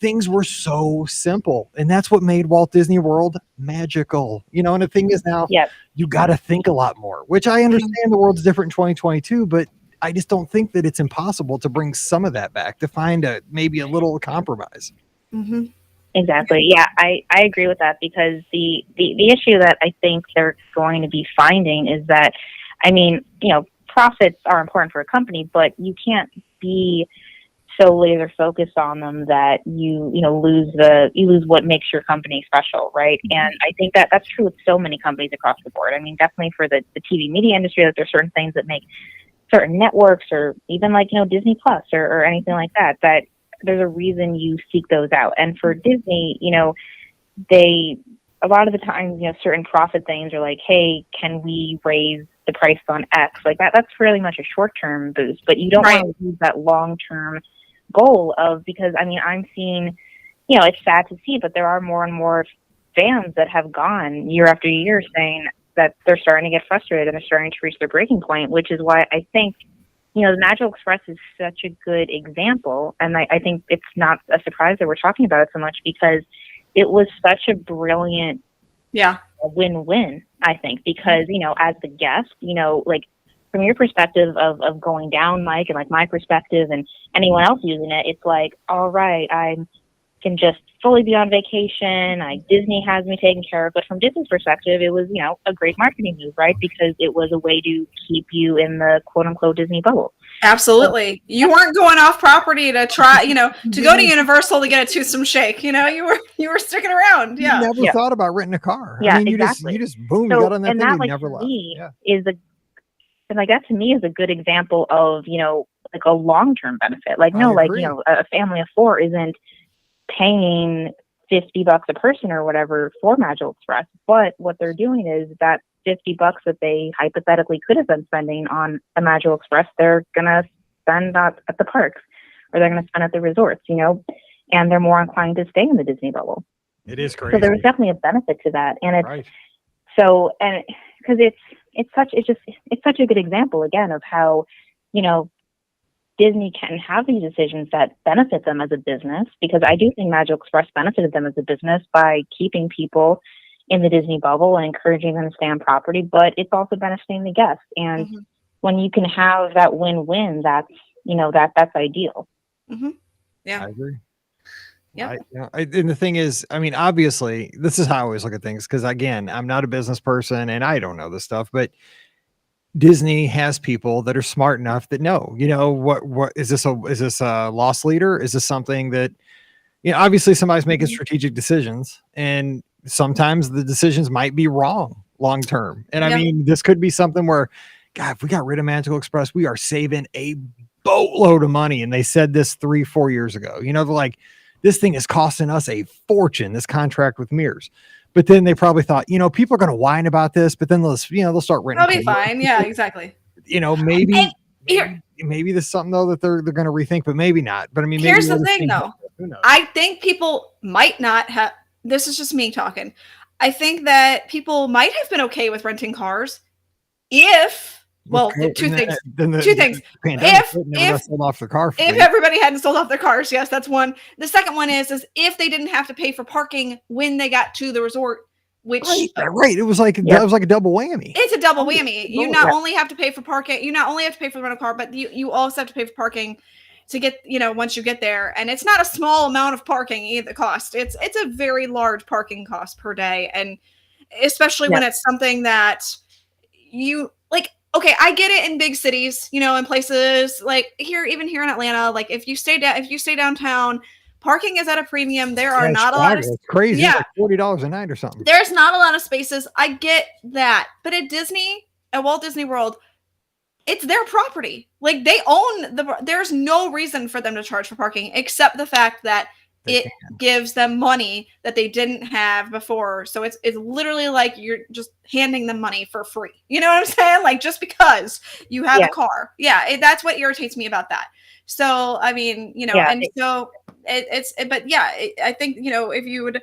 things were so simple, and that's what made Walt Disney World magical. And the thing is now you got to think a lot more, which I understand the world's different in 2022, but I just don't think that it's impossible to bring some of that back, to find maybe a little compromise. Mm-hmm. Exactly. Yeah, I agree with that, because the issue that I think they're going to be finding is that, I mean, profits are important for a company, but you can't be so laser focused on them that you lose what makes your company special, right? And I think that that's true with so many companies across the board. I mean, definitely for the TV media industry, that there's certain things that make certain networks, or even Disney Plus or anything like that, that there's a reason you seek those out. And for Disney, a lot of the times, certain profit things are like, hey, can we raise the price on X? Like that's really much a short-term boost, but you don't want to lose that long-term goal because I mean, I'm seeing, it's sad to see, but there are more and more fans that have gone year after year saying that they're starting to get frustrated and they're starting to reach their breaking point, which is why I think, the Magical Express is such a good example. And I think it's not a surprise that we're talking about it so much, because it was such a brilliant win-win, I think, because, as the guest, from your perspective of going down, Mike, and my perspective and anyone else using it, it's like, all right, I can just fully be on vacation. Disney has me taken care of. But from Disney's perspective, it was, a great marketing move, right? Because it was a way to keep you in the quote unquote Disney bubble. Absolutely. You weren't going off property to try, to go to Universal to get a toothsome shake. You were sticking around. Yeah. You never thought about renting a car. Yeah, I mean, exactly. you just boom, you got on that and thing, that, you never left. That to me is a good example of, a long-term benefit. A family of four isn't paying $50 a person or whatever for Magical Express, but what they're doing is that $50 that they hypothetically could have been spending on a Magical Express, they're gonna spend at the parks, or they're gonna spend at the resorts, and they're more inclined to stay in the Disney bubble. It is crazy. So there's definitely a benefit to that, and it's because it's such a good example again of how Disney can have these decisions that benefit them as a business, because I do think Magical Express benefited them as a business by keeping people in the Disney bubble and encouraging them to stay on property, but it's also benefiting the guests. And when you can have that win-win, that's ideal. Mm-hmm. Yeah. I agree. Yeah. And the thing is, I mean, obviously, this is how I always look at things, because again, I'm not a business person and I don't know this stuff, but Disney has people that are smart enough that know, what is this a loss leader? Is this something that, obviously somebody's making strategic decisions, and sometimes the decisions might be wrong long term. And I mean, this could be something where, God, if we got rid of Magical Express, we are saving a boatload of money. And they said this 3-4 years ago, they're like, this thing is costing us a fortune, this contract with Mears. But then they probably thought, people are going to whine about this, but then they'll start renting. They'll be fine. Yeah, exactly. Maybe this is something though that they're going to rethink, but maybe not. But I mean, here's the thing though. I think people might not have, this is just me talking. I think that people might have been okay with renting cars if, two things. If sold off their car, if everybody hadn't sold off their cars, yes, that's one. The second one is if they didn't have to pay for parking when they got to the resort, which right. It was like that was like a double whammy. It's a double whammy. You not only have to pay for parking, you not only have to pay for the rental car, but you also have to pay for parking to get, once you get there. And it's not a small amount of parking either cost. It's a very large parking cost per day, and especially when it's something that you like. Okay, I get it in big cities, in places like even here in Atlanta, like if you stay downtown, parking is at a premium. There are not a lot of, it's crazy. Yeah, like $40 a night or something. There's not a lot of spaces. I get that. But at Walt Disney World, it's their property. Like they own there's no reason for them to charge for parking except the fact that it gives them money that they didn't have before. So it's literally like you're just handing them money for free. You know what I'm saying? Like just because you have a car. Yeah, that's what irritates me about that. So, I mean, but yeah, I think, if you would,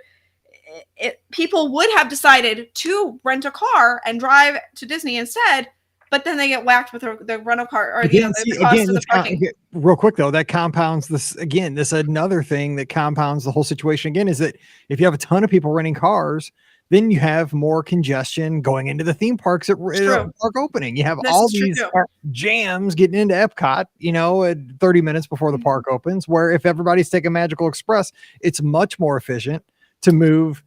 people would have decided to rent a car and drive to Disney instead, but then they get whacked with the rental car, or Again, the cost of the parking. real quick though, that compounds this again. This another thing that compounds the whole situation again is that if you have a ton of people renting cars, then you have more congestion going into the theme parks at park opening. You have all these jams getting into Epcot, at 30 minutes before the park opens, where if everybody's taking Magical Express, it's much more efficient to move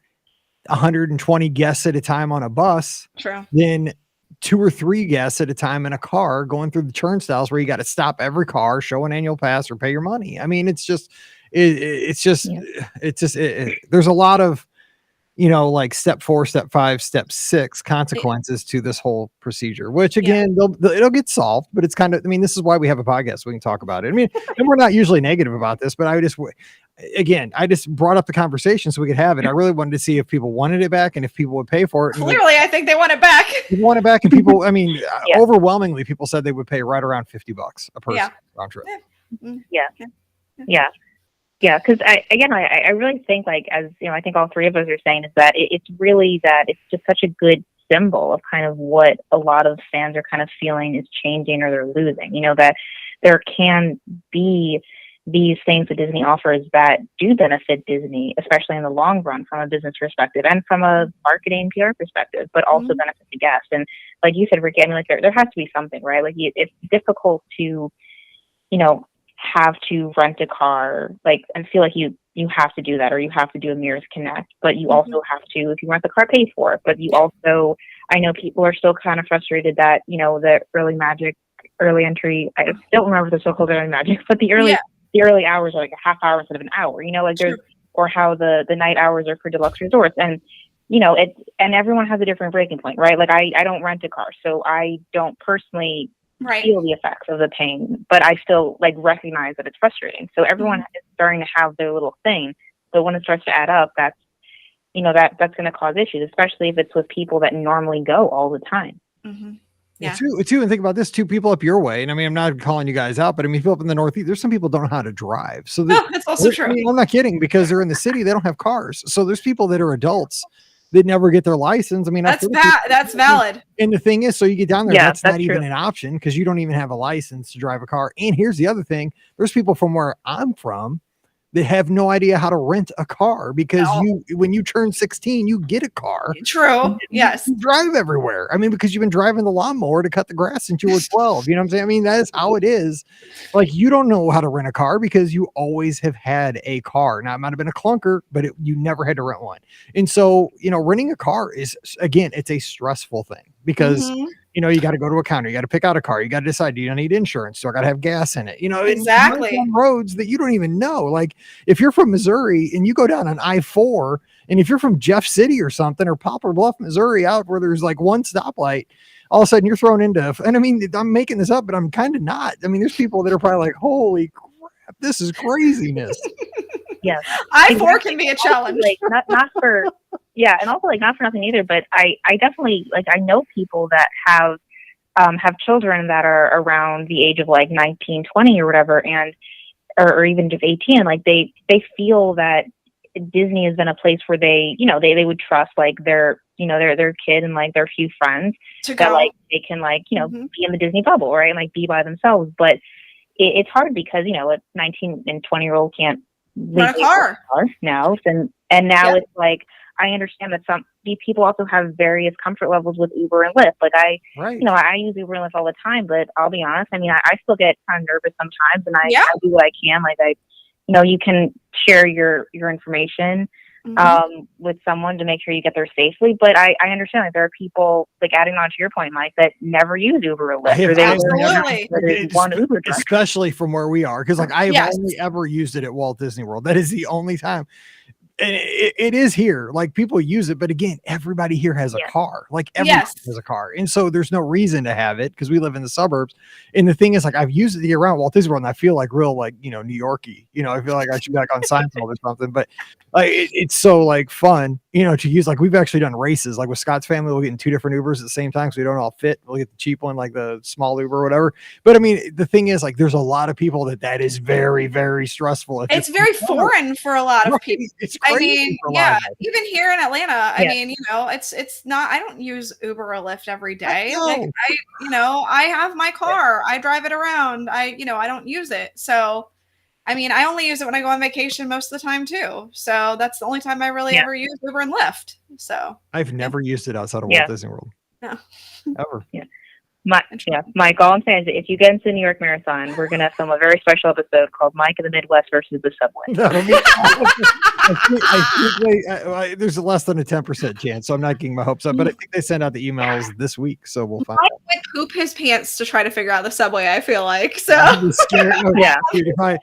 120 guests at a time on a bus than 2 or 3 guests at a time in a car going through the turnstiles where you got to stop every car, show an annual pass, or pay your money. I mean, there's a lot of, like step 4, step 5, step 6 consequences to this whole procedure, which again, it'll get solved, but it's kind of, this is why we have a podcast. So we can talk about it. And we're not usually negative about this, but I just brought up the conversation so we could have it. I really wanted to see if people wanted it back and if people would pay for it. Clearly, I think they want it back. They want it back. And people, overwhelmingly people said they would pay right around $50 a person round trip. Yeah, because I really think, like, as I think all three of us are saying, is that it's really that it's just such a good symbol of kind of what a lot of fans are kind of feeling is changing or they're losing. That there can be these things that Disney offers that do benefit Disney, especially in the long run from a business perspective and from a marketing PR perspective, but also benefit the guests. And like you said, Rikki, there has to be something, right? Like it's difficult to, have to rent a car, and feel like you have to do that, or you have to do a Mirrors Connect, but you also have to, if you rent the car, pay for it. But you also, I know people are still kind of frustrated that, the early entry, I don't remember if they're still called early magic, but the early hours are like a half hour instead of an hour, there's, or how the night hours are for deluxe resorts. And, and everyone has a different breaking point, right? Like I don't rent a car, so I don't personally feel the effects of the pain, but I still recognize that it's frustrating. So everyone is starting to have their little thing, but when it starts to add up, that's that's going to cause issues, especially if it's with people that normally go all the time. Yeah. Too, and think about this too. People up your way, and I'm not calling you guys out, but people up in the Northeast, there's some people don't know how to drive. So that's also true. I'm not kidding, because they're in the city, they don't have cars. So there's people that are adults that never get their license. That's valid. And the thing is, so you get down there, that's not even an option, because you don't even have a license to drive a car. And here's the other thing: there's people from where I'm from that have no idea how to rent a car, because when you turn 16, you get a car. True. Yes. You drive everywhere. Because you've been driving the lawnmower to cut the grass since you were 12. You know what I'm saying? That is how it is. Like, you don't know how to rent a car because you always have had a car. Now, it might have been a clunker, but you never had to rent one. And so, renting a car is, again, it's a stressful thing, because you got to go to a counter, you got to pick out a car, you got to decide, do you need insurance? So I got to have gas in it. Exactly. On roads that you don't even know. Like, if you're from Missouri and you go down on I-4, and if you're from Jeff City or something, or Poplar Bluff, Missouri, out where there's one stoplight, all of a sudden you're thrown into, and I'm making this up, but I'm kind of not. There's people that are probably like, holy crap, this is craziness. Yes. I-4 can be a challenge. Not for, and also not for nothing either, but I definitely, I know people that have children that are around the age of 19, 20 or whatever, and or even just 18. They feel that Disney has been a place where they would trust their kid and their few friends that they can be in the Disney bubble, right, and be by themselves. But it's hard because a 19 and 20-year-old can't rent a car now, and now it's I understand that some people also have various comfort levels with Uber and Lyft. I use Uber and Lyft all the time, but I'll be honest, I still get kind of nervous sometimes, and I do what I can. You can share your information with someone to make sure you get there safely. But I understand there are people, adding on to your point, Mike, that never use Uber or Lyft. Especially from where we are, because I have only ever used it at Walt Disney World. That is the only time. And it is here. Like people use it, but again, everybody here has a Yeah. car. Like everybody has a car, and so there's no reason to have it because we live in the suburbs. And the thing is, like I've used it the year round Walt Disney World, and I feel like real, like New Yorkie. I feel like I should be like on Seinfeld or something. But like it's so like fun, to use. Like we've actually done races. Like with Scott's family, we'll get in 2 different Ubers at the same time, so we don't all fit. We'll get the cheap one, like the small Uber or whatever. But I mean, the thing is, like there's a lot of people that is very, very stressful. It's very foreign for a lot of people. It's I crazy mean, for a lot of people. even here in Atlanta, I Yeah. mean, it's not. I don't use Uber or Lyft every day. know. Like I have my car. I drive it around. I don't use it. So, I mean, I only use it when I go on vacation most of the time too. So that's the only time I really ever use Uber and Lyft. So I've never used it outside of Yeah. Walt Disney World. No. Ever. Mike, all I'm saying is if you get into the New York Marathon, we're gonna film a very special episode called Mike in the Midwest versus the Subway. No, I think there's less than a 10% chance, so I'm not getting my hopes up. But I think they send out the emails this week, so we'll find Mike out. would poop his pants to try to figure out the subway. I feel like so. I'm scared. Yeah. Dude, if I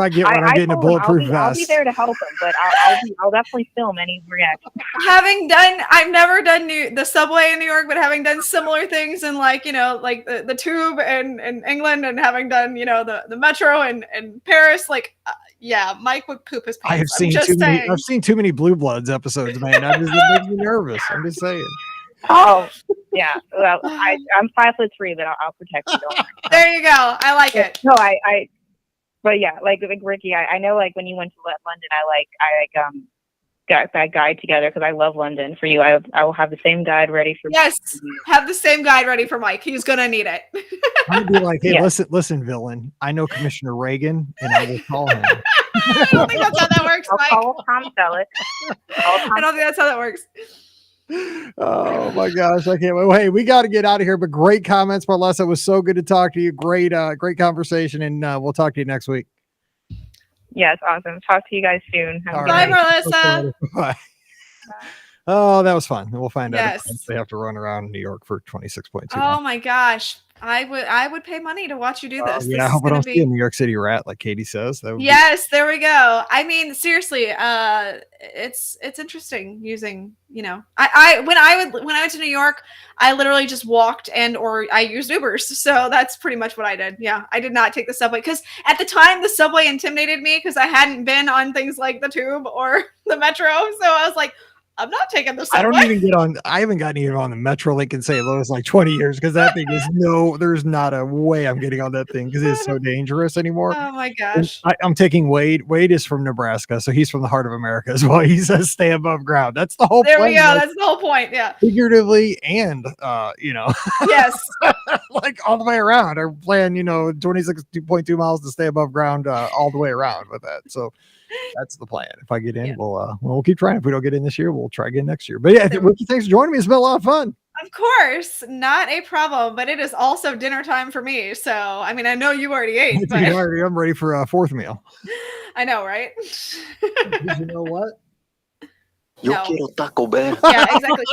get one, I'm I getting a told him bulletproof I'll be vest. there to help him, but I'll definitely film any reaction. I've never done the subway in New York, but having done similar things in like the tube in England, and having done the metro in Paris, Mike would poop his pants. I have seen too many. I've seen too many Blue Bloods episodes, man. It makes me nervous. I'm just saying. Oh, yeah. Well, I'm 5'3", but I'll protect you. Don't worry. There you go. I like it. No, but yeah, like Rikki, I know like when you went to London, I got that guide together because I love London. For you, I will have the same guide ready for. Yes, have the same guide ready for Mike. He's gonna need it. I'm gonna be like, hey, Yeah. listen, villain. I know Commissioner Reagan, and I will call him. I don't think that's how that works, I'll Mike. call Tom Selleck. I don't think that's how that works. Oh my gosh, I can't wait. Hey, we got to get out of here. But great comments, Marlessa. It was so good to talk to you. Great conversation, and we'll talk to you next week. Yes, awesome. Talk to you guys soon. Have a All good Bye, night. Marlessa. Bye. Oh, that was fun. We'll find out Yes. if they have to run around New York for 26.2. Oh my gosh, I would pay money to watch you do this. Yeah, I This hope is I gonna don't see a New York City rat like Katie says. That would be- Yes, there we go. I mean, seriously, it's interesting using. I when I went to New York, I literally just walked or I used Ubers. So that's pretty much what I did. Yeah, I did not take the subway because at the time the subway intimidated me because I hadn't been on things like the tube or the metro. So I was like, I'm not taking the subway. I don't even get on. I haven't gotten even on the Metrolink in St. Louis in like 20 years because that thing is there's not a way I'm getting on that thing because it's so dangerous anymore. Oh my gosh. I'm taking Wade. Wade is from Nebraska, so he's from the heart of America as well. He says stay above ground. That's the whole There plan. we go. Like, That's the whole point. Yeah. figuratively and Yes. like all the way around. Our plan, 26.2 miles to stay above ground all the way around with that. So that's the plan. If I get in, we'll keep trying. If we don't get in this year, we'll try again next year. But yeah, Rikki, thanks for joining me. It's been a lot of fun. Of course, not a problem. But it is also dinner time for me. So I mean, I know you already ate. But I'm ready for a fourth meal. I know, right? You know what? Yo No. quiero Taco Bell. Yeah, exactly.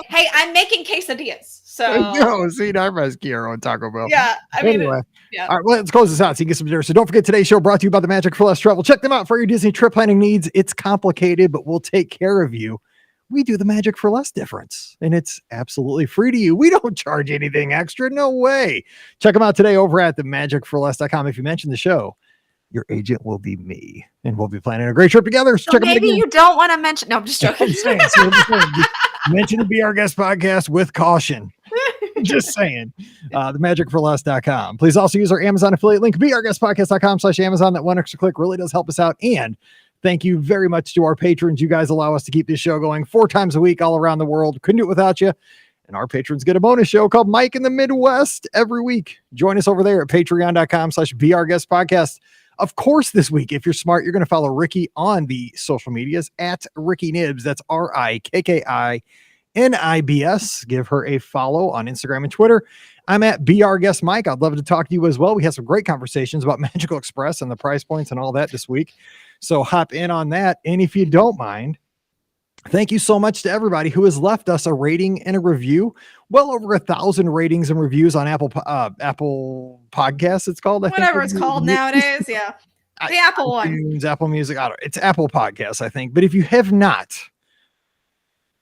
hey, I'm making quesadillas. So No, see, Narva's Kiero on Taco Bell. yeah, I mean, Anyway, yeah. all right, well, let's close this out so you can get some dinner. So don't forget today's show brought to you by the Magic for Less Travel. Check them out for your Disney trip planning needs. It's complicated, but we'll take care of you. We do the Magic for Less difference, and it's absolutely free to you. We don't charge anything extra. No way. Check them out today over at themagicforless.com. If you mention the show, your agent will be me, and we'll be planning a great trip together. So So check them out maybe again. you don't want to mention. No, I'm just joking. I'm saying, mention the Be Our Guest podcast with caution. Just saying. Themagicforless.com. Please also use our Amazon affiliate link, beourguestpodcast.com/Amazon. That one extra click really does help us out. And thank you very much to our patrons. You guys allow us to keep this show going 4 times a week all around the world. Couldn't do it without you. And our patrons get a bonus show called Mike in the Midwest every week. Join us over there at patreon.com/beourguestpodcast. Of course, this week, if you're smart, you're going to follow Rikki on the social medias at Rikki Nibs. That's RIKKINIBS. Give her a follow on Instagram and Twitter. I'm at Be Our Guest Mike. I'd love to talk to you as well. We had some great conversations about Magical Express and the price points and all that this week. So hop in on that. And if you don't mind, thank you so much to everybody who has left us a rating and a review. Well over 1,000 ratings and reviews on Apple Podcasts. It's called, I think. Whatever it's called nowadays. Yeah. The Apple one. iTunes, Apple Music. I don't. It's Apple Podcasts, I think. But if you have not,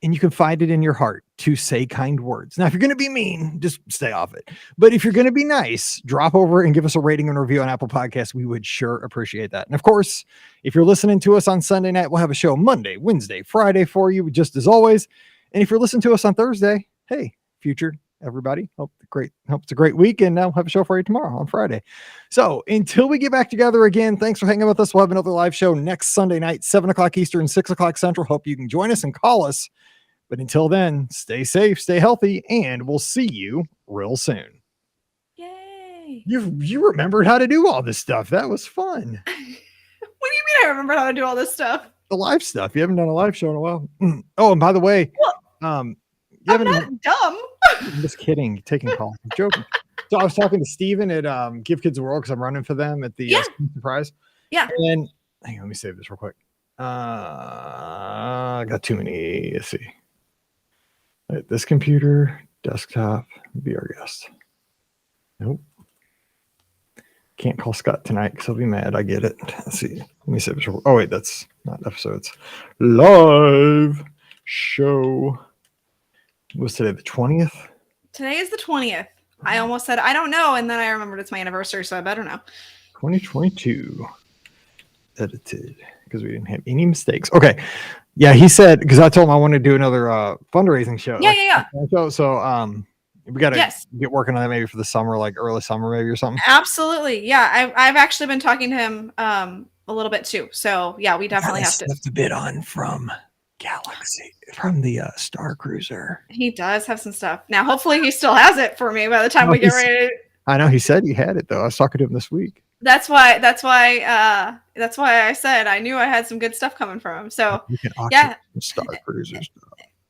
and you can find it in your heart to say kind words. Now, if you're going to be mean, just stay off it. But if you're going to be nice, drop over and give us a rating and review on Apple Podcasts. We would sure appreciate that. And of course, if you're listening to us on Sunday night, we'll have a show Monday, Wednesday, Friday for you, just as always. And if you're listening to us on Thursday, hey, future everybody, hope it's a great week. And we'll have a show for you tomorrow on Friday. So until we get back together again, thanks for hanging with us. We'll have another live show next Sunday night, 7 o'clock Eastern, 6 o'clock Central. Hope you can join us and call us. But until then, stay safe, stay healthy, and we'll see you real soon. Yay. You remembered how to do all this stuff. That was fun. What do you mean I remember how to do all this stuff? The live stuff. You haven't done a live show in a while. Oh, and by the way, I'm not dumb. I'm just kidding. Taking calls. I'm joking. So I was talking to Steven at Give Kids the World because I'm running for them at the surprise. Yeah. And hang on, let me save this real quick. I got too many. Let's see. Right, this computer, desktop, be our guest. Nope. Can't call Scott tonight because he'll be mad. I get it. Let's see. Let me save this. Oh, wait, that's not episodes. Live show. Was today the 20th? Today is the 20th. I almost said, I don't know. And then I remembered it's my anniversary, so I better know. 2022. Edited because we didn't have any mistakes. Okay. Yeah, he said, because I told him I want to do another fundraising show. Yeah. So we got to get working on that maybe for the summer, like early summer maybe or something. Absolutely. Yeah. I've actually been talking to him a little bit too. So yeah, we definitely have to. To bid on from Galaxy, from the Star Cruiser. He does have some stuff. Now, hopefully he still has it for me by the time we get ready. I know he said he had it though. I was talking to him this week. That's why I said I knew I had some good stuff coming from him. So yeah, Star Cruiser stuff.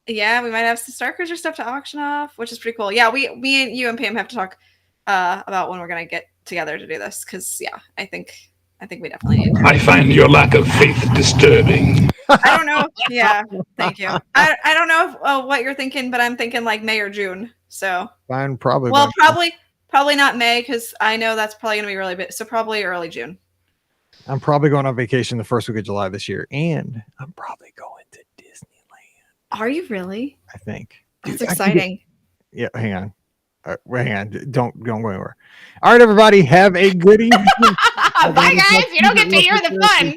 Yeah, we might have some Star Cruiser stuff to auction off, which is pretty cool. Yeah, me and you and Pam have to talk about when we're gonna get together to do this because I think we definitely need to. I find your lack of faith disturbing. I don't know. Yeah, thank you. I don't know if, what you're thinking, but I'm thinking like May or June. So fine, probably. Well, probably not May because I know that's probably gonna be really big. So probably early June. I'm probably going on vacation the first week of July this year, and I'm probably going to Disneyland. Are you really? I think. That's exciting. Yeah, hang on. Hang on. Don't go anywhere. All right, everybody. Have a good evening. Bye, guys. You don't get to hear the fun.